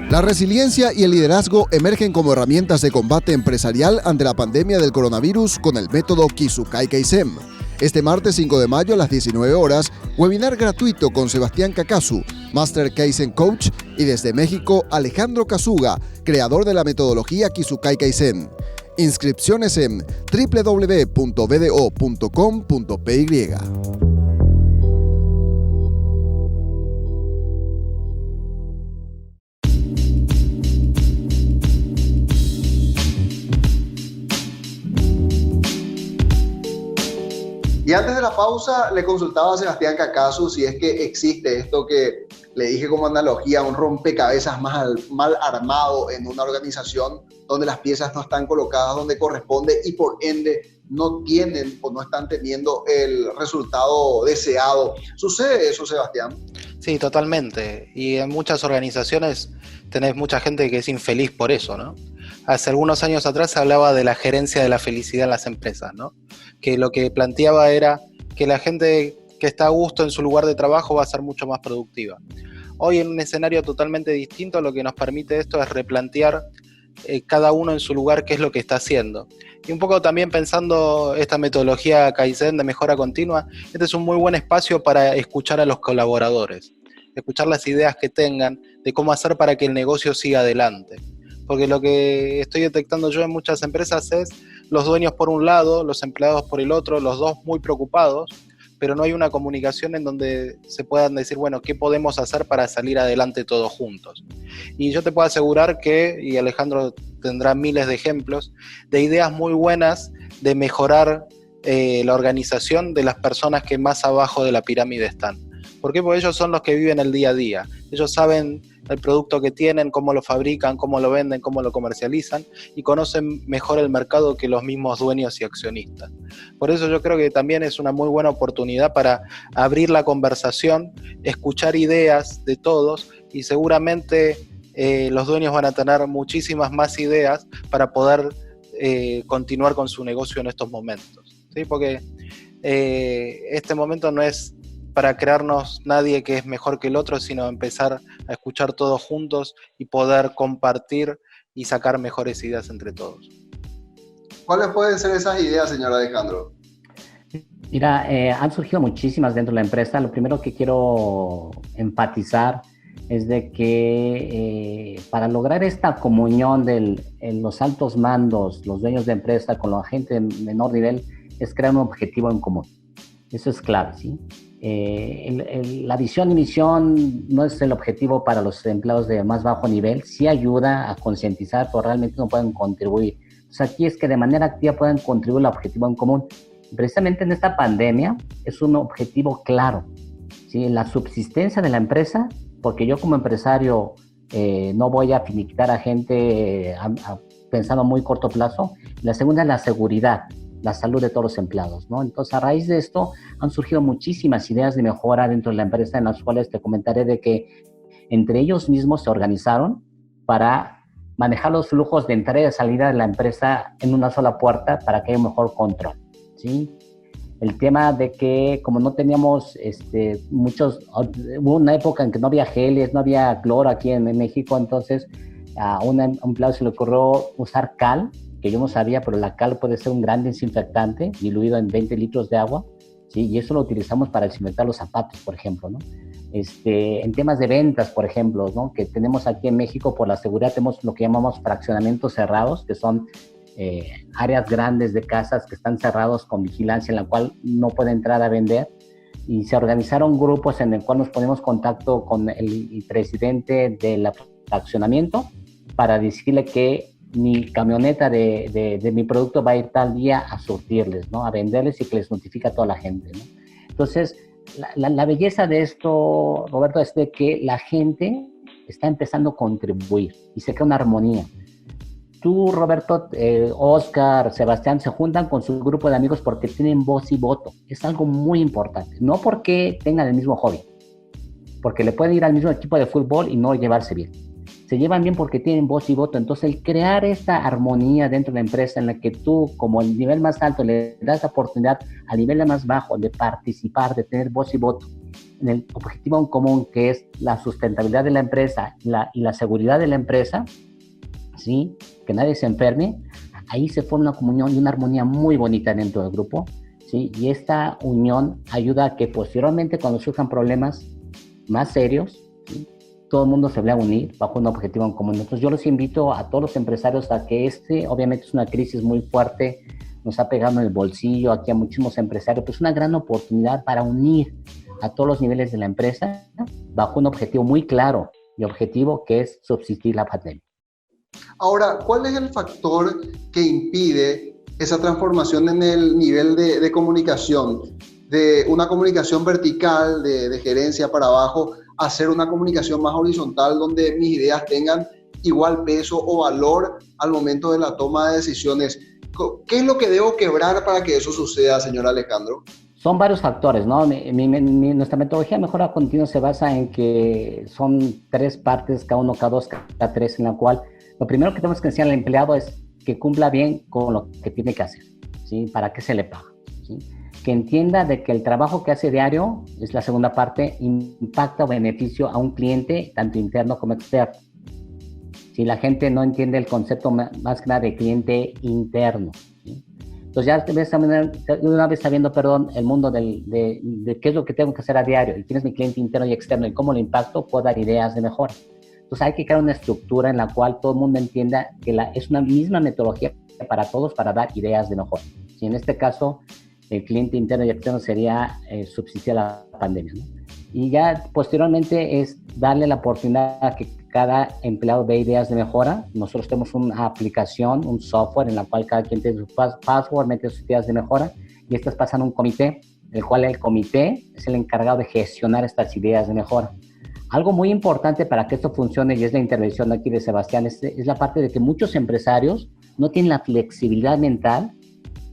La resiliencia y el liderazgo emergen como herramientas de combate empresarial ante la pandemia del coronavirus con el método Kisukai Kaizen. Este martes 5 de mayo a las 19 horas, webinar gratuito con Sebastián Kakasu, Master Kaizen Coach, y desde México, Alejandro Kazuga, creador de la metodología Kisukai Kaizen. Inscripciones en www.bdo.com.py. Y antes de la pausa le consultaba a Sebastián Kakasu si es que existe esto que le dije como analogía, un rompecabezas mal armado en una organización donde las piezas no están colocadas donde corresponde y por ende no tienen o no están teniendo el resultado deseado. ¿Sucede eso, Sebastián? Sí, totalmente. Y en muchas organizaciones tenés mucha gente que es infeliz por eso, ¿no? hace algunos años atrás se hablaba de la gerencia de la felicidad en las empresas, ¿no? Que lo que planteaba era que la gente que está a gusto en su lugar de trabajo va a ser mucho más productiva. Hoy, en un escenario totalmente distinto, lo que nos permite esto es replantear cada uno en su lugar qué es lo que está haciendo. Y un poco también pensando esta metodología Kaizen de mejora continua, este es un muy buen espacio para escuchar a los colaboradores, escuchar las ideas que tengan de cómo hacer para que el negocio siga adelante. Porque lo que estoy detectando yo en muchas empresas es los dueños por un lado, los empleados por el otro, los dos muy preocupados, pero no hay una comunicación en donde se puedan decir, bueno, ¿qué podemos hacer para salir adelante todos juntos? Y yo te puedo asegurar que, y Alejandro tendrá miles de ejemplos, de ideas muy buenas de mejorar la organización de las personas que más abajo de la pirámide están. ¿Por qué? Porque ellos son los que viven el día a día. Ellos saben el producto que tienen, cómo lo fabrican, cómo lo venden, cómo lo comercializan, y conocen mejor el mercado que los mismos dueños y accionistas. Por eso yo creo que también es una muy buena oportunidad para abrir la conversación, escuchar ideas de todos, y seguramente los dueños van a tener muchísimas más ideas para poder continuar con su negocio en estos momentos, ¿sí? Porque este momento no es para crearnos nadie que es mejor que el otro, sino empezar a escuchar todos juntos y poder compartir y sacar mejores ideas entre todos. ¿Cuáles pueden ser esas ideas, señor Alejandro? Mira, han surgido muchísimas dentro de la empresa. Lo primero que quiero enfatizar es de que para lograr esta comunión en los altos mandos, los dueños de empresa con la gente de menor nivel, es crear un objetivo en común. Eso es clave, ¿sí? La visión y misión no es el objetivo para los empleados de más bajo nivel, sí ayuda a concientizar, pero realmente no pueden contribuir. Entonces aquí es que de manera activa pueden contribuir al objetivo en común. Precisamente en esta pandemia es un objetivo claro, ¿sí? La subsistencia de la empresa, porque yo como empresario no voy a finiquitar a gente pensando a muy corto plazo. La segunda es la seguridad, la salud de todos los empleados, ¿no? Entonces, a raíz de esto, han surgido muchísimas ideas de mejora dentro de la empresa, en las cuales te comentaré de que entre ellos mismos se organizaron para manejar los flujos de entrada y de salida de la empresa en una sola puerta para que haya un mejor control, ¿sí? El tema de que, como no teníamos hubo una época en que no había geles, no había cloro aquí en México, entonces a un empleado se le ocurrió usar cal, que yo no sabía, pero la cal puede ser un gran desinfectante diluido en 20 litros de agua, ¿sí? Y eso lo utilizamos para desinfectar los zapatos, por ejemplo, ¿no? En temas de ventas, por ejemplo, ¿no? Que tenemos aquí en México, por la seguridad, tenemos lo que llamamos fraccionamientos cerrados, que son áreas grandes de casas que están cerrados con vigilancia, en la cual no puede entrar a vender. Y se organizaron grupos en el cual nos ponemos en contacto con el presidente del fraccionamiento para decirle que mi camioneta de mi producto va a ir tal día a surtirles, ¿no? A venderles, y que les notifica a toda la gente, ¿no? Entonces, la belleza de esto, Roberto, es de que la gente está empezando a contribuir y se crea una armonía. Tú, Roberto, Oscar, Sebastián, se juntan con su grupo de amigos porque tienen voz y voto. Es algo muy importante. No porque tengan el mismo hobby, porque le pueden ir al mismo equipo de fútbol y no llevarse bien. Se llevan bien porque tienen voz y voto. Entonces, el crear esta armonía dentro de la empresa en la que tú, como el nivel más alto, le das la oportunidad al nivel más bajo de participar, de tener voz y voto en el objetivo en común, que es la sustentabilidad de la empresa y la seguridad de la empresa, ¿sí? Que nadie se enferme, ahí se forma una comunión y una armonía muy bonita dentro del grupo, ¿sí? Y esta unión ayuda a que posteriormente, cuando surjan problemas más serios, ¿sí?, todo el mundo se va a unir bajo un objetivo en común. Entonces yo los invito a todos los empresarios a que obviamente es una crisis muy fuerte, nos ha pegado en el bolsillo aquí a muchísimos empresarios, pues es una gran oportunidad para unir a todos los niveles de la empresa, ¿no?, bajo un objetivo muy claro y objetivo, que es subsistir la pandemia. Ahora, ¿cuál es el factor que impide esa transformación en el nivel de comunicación, de una comunicación vertical, de gerencia para abajo, a hacer una comunicación más horizontal, donde mis ideas tengan igual peso o valor al momento de la toma de decisiones? ¿Qué es lo que debo quebrar para que eso suceda, señor Alejandro? Son varios factores, ¿no? Nuestra metodología de mejora continua se basa en que son 3 partes, cada 1, cada 2, cada 3, en la cual Lo primero que tenemos que enseñar al empleado es que cumpla bien con lo que tiene que hacer, ¿sí? ¿Para qué se le paga? ¿Sí? Que entienda de que el trabajo que hace diario, es la segunda parte, impacta o beneficio a un cliente, tanto interno como externo. Si la gente no entiende el concepto más que nada de cliente interno, ¿sí? Entonces ya una vez sabiendo, el mundo de qué es lo que tengo que hacer a diario, y quién es mi cliente interno y externo y cómo lo impacto, puedo dar ideas de mejora. Entonces hay que crear una estructura en la cual todo el mundo entienda que es una misma metodología para todos para dar ideas de mejora. Si en este caso el cliente interno y externo sería subsistir a la pandemia, ¿no? Y ya posteriormente es darle la oportunidad a que cada empleado dé ideas de mejora. Nosotros tenemos una aplicación, un software en la cual cada quien tiene su password, mete sus ideas de mejora y estas pasan a un comité, el cual el comité es el encargado de gestionar estas ideas de mejora. Algo muy importante para que esto funcione, y es la intervención aquí de Sebastián, es la parte de que muchos empresarios no tienen la flexibilidad mental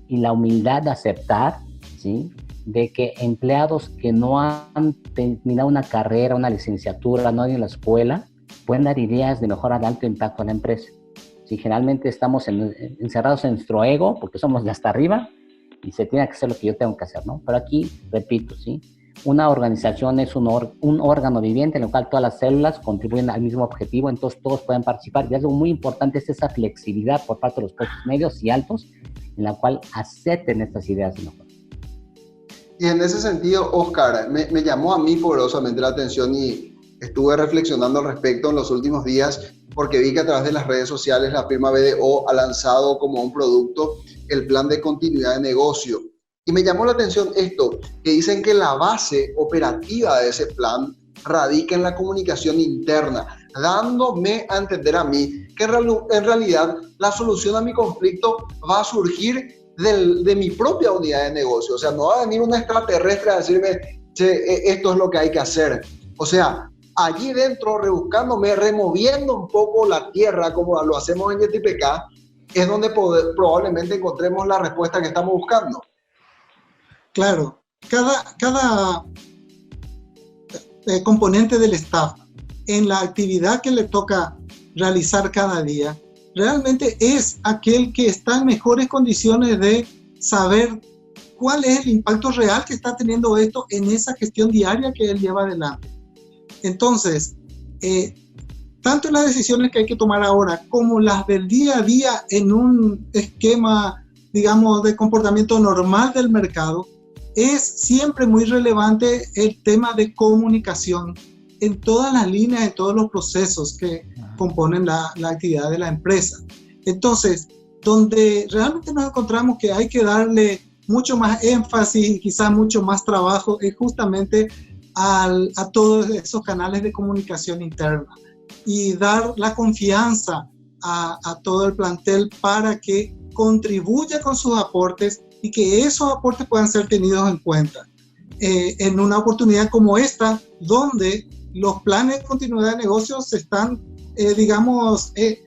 y la humildad de aceptar, ¿sí?, de que empleados que no han terminado una carrera, una licenciatura, no han ido a la escuela, pueden dar ideas de mejora de alto impacto a la empresa. ¿Sí? Generalmente estamos encerrados en nuestro ego, porque somos de hasta arriba, y se tiene que hacer lo que yo tengo que hacer, ¿no? Pero aquí, repito, ¿sí?, una organización es un órgano viviente en el cual todas las células contribuyen al mismo objetivo, entonces todos pueden participar. Y algo muy importante es esa flexibilidad por parte de los puestos medios y altos, en la cual acepten estas ideas de mejora. Y en ese sentido, Oscar, me llamó a mí poderosamente la atención y estuve reflexionando al respecto en los últimos días porque vi que a través de las redes sociales la firma BDO ha lanzado como un producto el plan de continuidad de negocio. Y me llamó la atención esto, que dicen que la base operativa de ese plan radica en la comunicación interna, dándome a entender a mí que en realidad la solución a mi conflicto va a surgir de mi propia unidad de negocio. O sea, no va a venir un extraterrestre a decirme, che, esto es lo que hay que hacer. O sea, allí dentro, rebuscándome, removiendo un poco la tierra, como lo hacemos en YTPK, es donde probablemente encontremos la respuesta que estamos buscando. Claro, cada componente del staff en la actividad que le toca realizar cada día, realmente es aquel que está en mejores condiciones de saber cuál es el impacto real que está teniendo esto en esa gestión diaria que él lleva adelante. Entonces, tanto las decisiones que hay que tomar ahora como las del día a día en un esquema, digamos, de comportamiento normal del mercado, es siempre muy relevante el tema de comunicación en todas las líneas, en todos los procesos que componen la actividad de la empresa. Entonces, donde realmente nos encontramos que hay que darle mucho más énfasis y quizás mucho más trabajo es justamente a todos esos canales de comunicación interna y dar la confianza a todo el plantel para que contribuya con sus aportes y que esos aportes puedan ser tenidos en cuenta. En una oportunidad como esta, donde los planes de continuidad de negocios se están,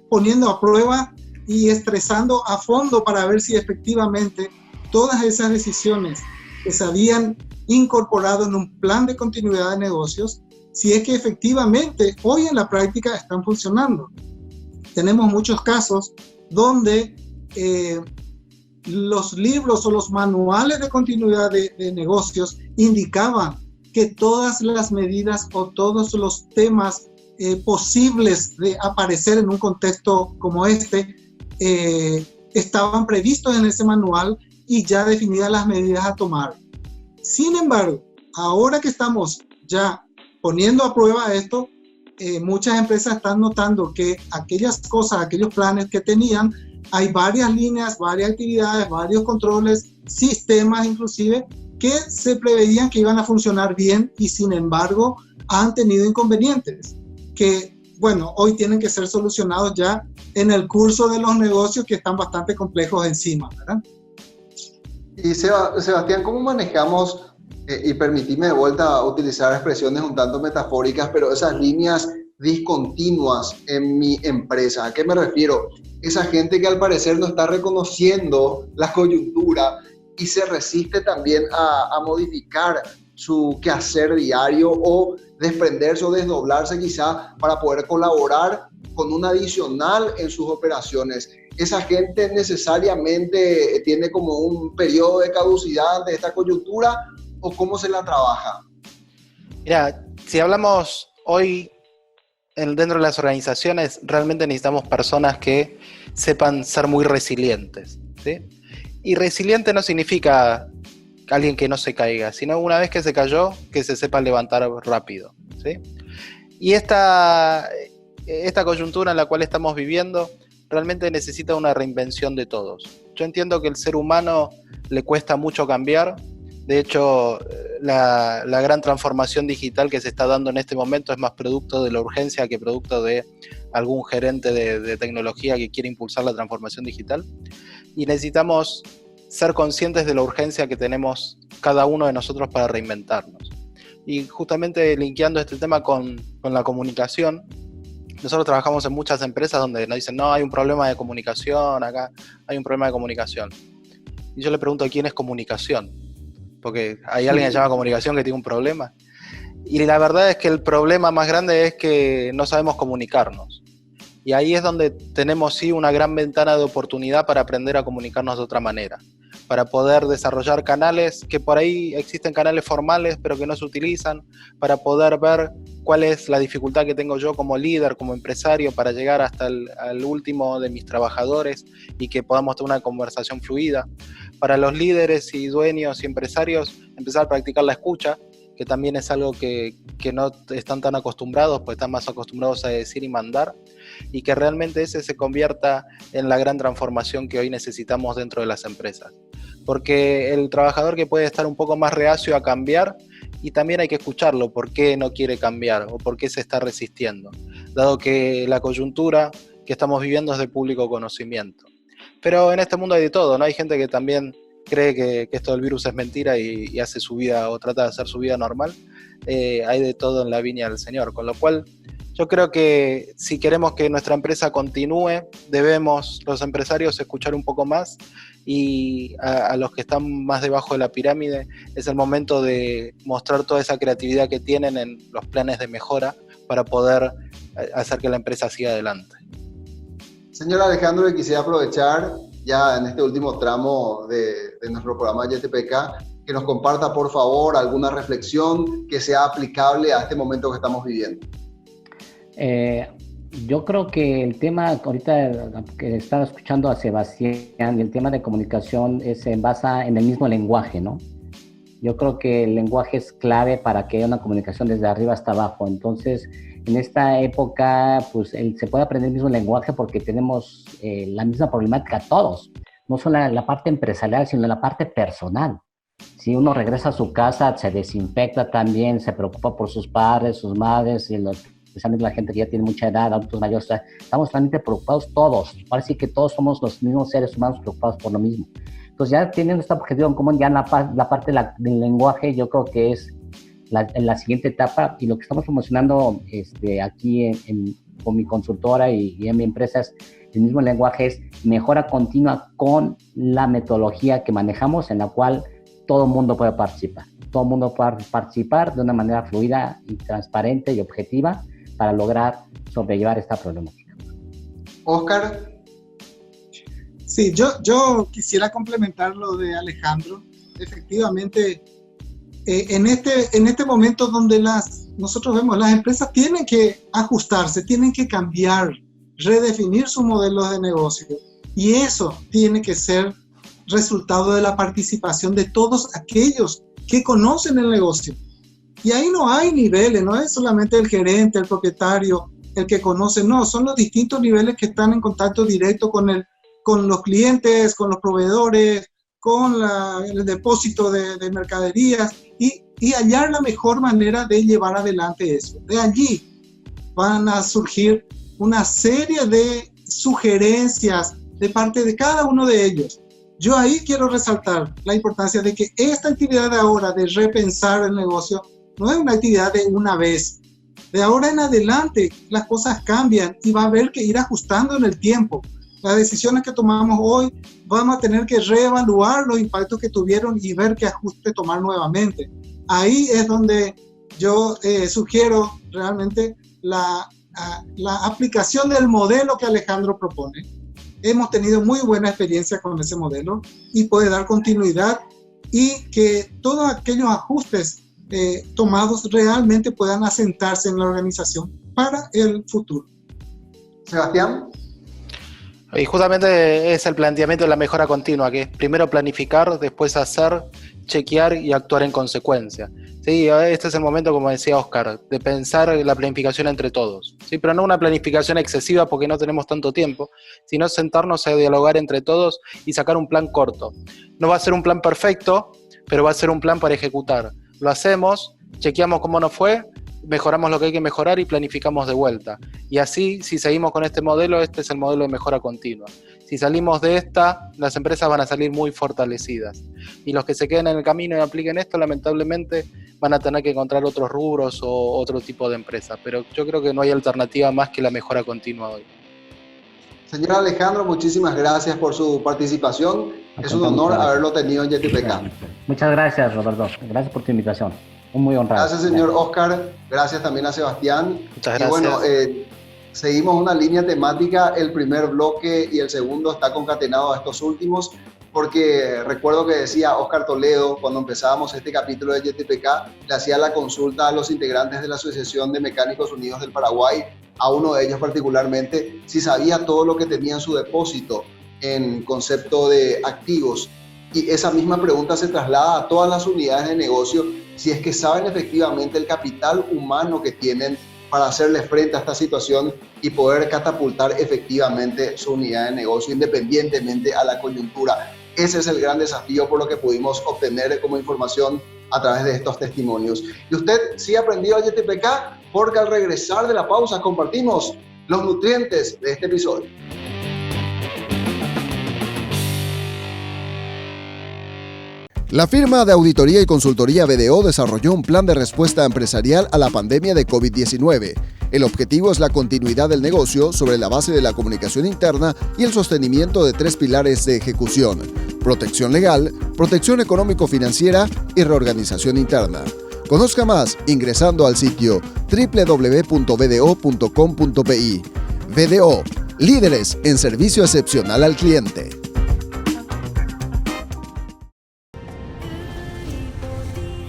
poniendo a prueba y estresando a fondo para ver si efectivamente todas esas decisiones que se habían incorporado en un plan de continuidad de negocios, si es que efectivamente hoy en la práctica están funcionando. Tenemos muchos casos donde los libros o los manuales de continuidad de negocios indicaban que todas las medidas o todos los temas posibles de aparecer en un contexto como este estaban previstos en ese manual y ya definidas las medidas a tomar. Sin embargo, ahora que estamos ya poniendo a prueba esto, muchas empresas están notando que aquellas cosas, aquellos planes que tenían, hay varias líneas, varias actividades, varios controles, sistemas inclusive, que se preveían que iban a funcionar bien y sin embargo han tenido inconvenientes que, bueno, hoy tienen que ser solucionados ya en el curso de los negocios que están bastante complejos encima, ¿verdad? Y Sebastián, ¿cómo manejamos, y permitime de vuelta utilizar expresiones un tanto metafóricas, pero esas líneas discontinuas en mi empresa? ¿A qué me refiero? Esa gente que al parecer no está reconociendo la coyuntura y se resiste también a modificar su quehacer diario o desprenderse o desdoblarse quizá para poder colaborar con un adicional en sus operaciones. ¿Esa gente necesariamente tiene como un periodo de caducidad de esta coyuntura o cómo se la trabaja? Mira, si hablamos hoy dentro de las organizaciones, realmente necesitamos personas que sepan ser muy resilientes, ¿sí? Y resiliente no significa alguien que no se caiga, sino una vez que se cayó, que se sepa levantar rápido, ¿sí? Y esta coyuntura en la cual estamos viviendo realmente necesita una reinvención de todos. Yo entiendo que el ser humano le cuesta mucho cambiar. De hecho, la gran transformación digital que se está dando en este momento es más producto de la urgencia que producto de algún gerente de tecnología que quiere impulsar la transformación digital. Y necesitamos ser conscientes de la urgencia que tenemos cada uno de nosotros para reinventarnos. Y justamente linkeando este tema con la comunicación, nosotros trabajamos en muchas empresas donde nos dicen, no, hay un problema de comunicación, acá hay un problema de comunicación. Y yo le pregunto, ¿quién es comunicación? Porque hay alguien que se llama comunicación que tiene un problema. Y la verdad es que el problema más grande es que no sabemos comunicarnos. Y ahí es donde tenemos sí una gran ventana de oportunidad para aprender a comunicarnos de otra manera, para poder desarrollar canales, que por ahí existen canales formales pero que no se utilizan, para poder ver cuál es la dificultad que tengo yo como líder, como empresario, para llegar hasta el último de mis trabajadores y que podamos tener una conversación fluida. Para los líderes y dueños y empresarios, empezar a practicar la escucha, que también es algo que no están tan acostumbrados, pues están más acostumbrados a decir y mandar, y que realmente ese se convierta en la gran transformación que hoy necesitamos dentro de las empresas. Porque el trabajador que puede estar un poco más reacio a cambiar, y también hay que escucharlo, por qué no quiere cambiar o por qué se está resistiendo, dado que la coyuntura que estamos viviendo es de público conocimiento. Pero en este mundo hay de todo, ¿no? Hay gente que también cree que esto del virus es mentira y hace su vida o trata de hacer su vida normal. Hay de todo en la viña del Señor, con lo cual yo creo que si queremos que nuestra empresa continúe, debemos los empresarios escuchar un poco más, y a los que están más debajo de la pirámide es el momento de mostrar toda esa creatividad que tienen en los planes de mejora para poder hacer que la empresa siga adelante. Señor Alejandro, quisiera aprovechar ya en este último tramo de nuestro programa YTPK, que nos comparta por favor alguna reflexión que sea aplicable a este momento que estamos viviendo. Yo creo que el tema, ahorita que estaba escuchando a Sebastián, el tema de comunicación se basa en el mismo lenguaje, ¿no? Yo creo que el lenguaje es clave para que haya una comunicación desde arriba hasta abajo. Entonces, en esta época, pues se puede aprender el mismo lenguaje porque tenemos la misma problemática todos. No solo la parte empresarial, sino la parte personal. Si uno regresa a su casa, se desinfecta también, se preocupa por sus padres, sus madres, especialmente la gente que ya tiene mucha edad, adultos mayores. Estamos realmente preocupados todos. Parece que todos somos los mismos seres humanos preocupados por lo mismo. Entonces, ya teniendo esta objetivo en común, ya la parte del lenguaje, yo creo que es la siguiente etapa, y lo que estamos promocionando aquí con mi consultora y en mi empresa es el mismo lenguaje, es mejora continua con la metodología que manejamos, en la cual todo el mundo puede participar. Todo el mundo puede participar de una manera fluida y transparente y objetiva para lograr sobrellevar esta problemática. Oscar. Sí, yo quisiera complementar lo de Alejandro. Efectivamente, en este momento donde nosotros vemos, las empresas tienen que ajustarse, tienen que cambiar, redefinir sus modelos de negocio. Y eso tiene que ser resultado de la participación de todos aquellos que conocen el negocio. Y ahí no hay niveles, no es solamente el gerente, el propietario, el que conoce, no, son los distintos niveles que están en contacto directo con los clientes, con los proveedores, con el depósito de mercaderías y hallar la mejor manera de llevar adelante eso. De allí van a surgir una serie de sugerencias de parte de cada uno de ellos. Yo ahí quiero resaltar la importancia de que esta actividad de ahora de repensar el negocio no es una actividad de una vez. De ahora en adelante las cosas cambian y va a haber que ir ajustando en el tiempo. Las decisiones que tomamos hoy vamos a tener que reevaluar los impactos que tuvieron y ver qué ajuste tomar nuevamente. Ahí es donde yo sugiero realmente la la aplicación del modelo que Alejandro propone. Hemos tenido muy buena experiencia con ese modelo y puede dar continuidad y que todos aquellos ajustes tomados realmente puedan asentarse en la organización para el futuro. Sebastián. Y justamente es el planteamiento de la mejora continua, que es primero planificar, después hacer, chequear y actuar en consecuencia. Sí, este es el momento, como decía Oscar, de pensar la planificación entre todos, ¿sí? Pero no una planificación excesiva porque no tenemos tanto tiempo, sino sentarnos a dialogar entre todos y sacar un plan corto. No va a ser un plan perfecto, pero va a ser un plan para ejecutar. Lo hacemos, chequeamos cómo nos fue, mejoramos lo que hay que mejorar y planificamos de vuelta. Y así, si seguimos con este modelo, este es el modelo de mejora continua. Si salimos de esta, las empresas van a salir muy fortalecidas. Y los que se queden en el camino y apliquen esto, lamentablemente, van a tener que encontrar otros rubros o otro tipo de empresas. Pero yo creo que no hay alternativa más que la mejora continua hoy. Señor Alejandro, muchísimas gracias por su participación. Es un honor haberlo tenido en YTPK. Muchas gracias, Roberto. Gracias por tu invitación. Muy honrado. Gracias, señor Oscar. Gracias también a Sebastián. Muchas gracias. Y bueno, seguimos una línea temática. El primer bloque y el segundo está concatenado a estos últimos, porque recuerdo que decía Oscar Toledo, cuando empezábamos este capítulo de YTPK, le hacía la consulta a los integrantes de la Asociación de Mecánicos Unidos del Paraguay, a uno de ellos particularmente, si sabía todo lo que tenía en su depósito en concepto de activos. Y esa misma pregunta se traslada a todas las unidades de negocio, si es que saben efectivamente el capital humano que tienen para hacerle frente a esta situación y poder catapultar efectivamente su unidad de negocio independientemente a la coyuntura. Ese es el gran desafío por lo que pudimos obtener como información a través de estos testimonios. Y usted sí aprendió a YTPK, porque al regresar de la pausa compartimos los nutrientes de este episodio. La firma de auditoría y consultoría BDO desarrolló un plan de respuesta empresarial a la pandemia de COVID-19. El objetivo es la continuidad del negocio sobre la base de la comunicación interna y el sostenimiento de 3 pilares de ejecución: protección legal, protección económico-financiera y reorganización interna. Conozca más ingresando al sitio www.bdo.com.pi. BDO, líderes en servicio excepcional al cliente.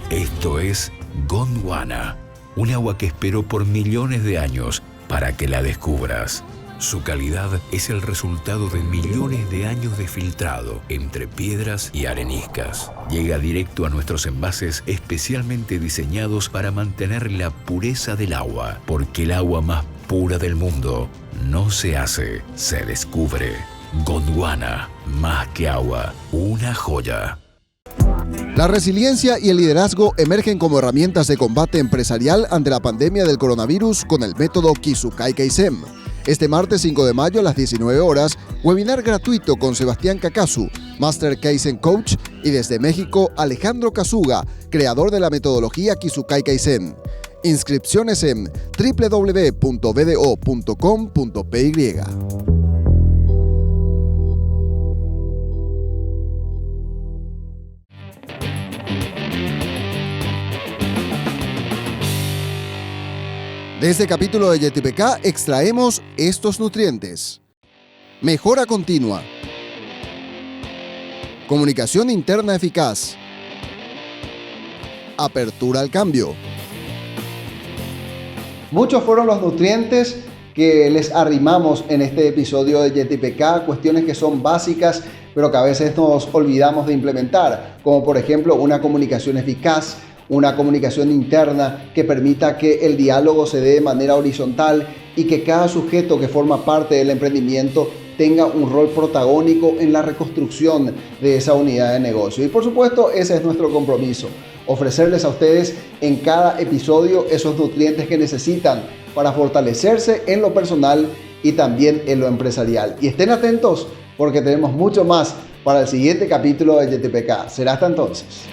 Esto es Gondwana, un agua que esperó por millones de años para que la descubras. Su calidad es el resultado de millones de años de filtrado entre piedras y areniscas. Llega directo a nuestros envases especialmente diseñados para mantener la pureza del agua, porque el agua más pura del mundo no se hace, se descubre. Gondwana, más que agua, una joya. La resiliencia y el liderazgo emergen como herramientas de combate empresarial ante la pandemia del coronavirus con el método Kisukai Kaizen. Este martes 5 de mayo a las 19 horas, webinar gratuito con Sebastián Kakasu, Master Kaizen Coach, y desde México, Alejandro Kazuga, creador de la metodología Kisukai Kaizen. Inscripciones en www.bdo.com.py. De este capítulo de YTPK extraemos estos nutrientes: mejora continua, comunicación interna eficaz, apertura al cambio. Muchos fueron los nutrientes que les arrimamos en este episodio de YTPK, cuestiones que son básicas pero que a veces nos olvidamos de implementar, como por ejemplo una comunicación eficaz, una comunicación interna que permita que el diálogo se dé de manera horizontal y que cada sujeto que forma parte del emprendimiento tenga un rol protagónico en la reconstrucción de esa unidad de negocio. Y por supuesto, ese es nuestro compromiso: ofrecerles a ustedes en cada episodio esos nutrientes que necesitan para fortalecerse en lo personal y también en lo empresarial. Y estén atentos porque tenemos mucho más para el siguiente capítulo de YTPK. Será hasta entonces.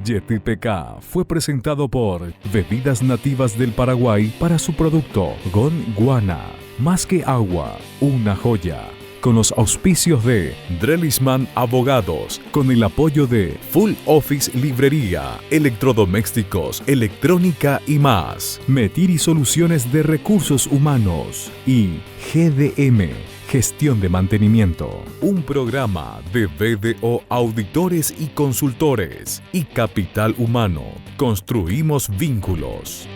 YTPK fue presentado por Bebidas Nativas del Paraguay para su producto Gondwana, más que agua, una joya. con los auspicios de Drelisman Abogados, con el apoyo de Full Office Librería, Electrodomésticos, Electrónica y más, Metiri Soluciones de Recursos Humanos y GDM, Gestión de Mantenimiento. Un programa de BDO Auditores y Consultores y Capital Humano. Construimos vínculos.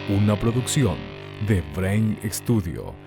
Una producción de Brain Studio.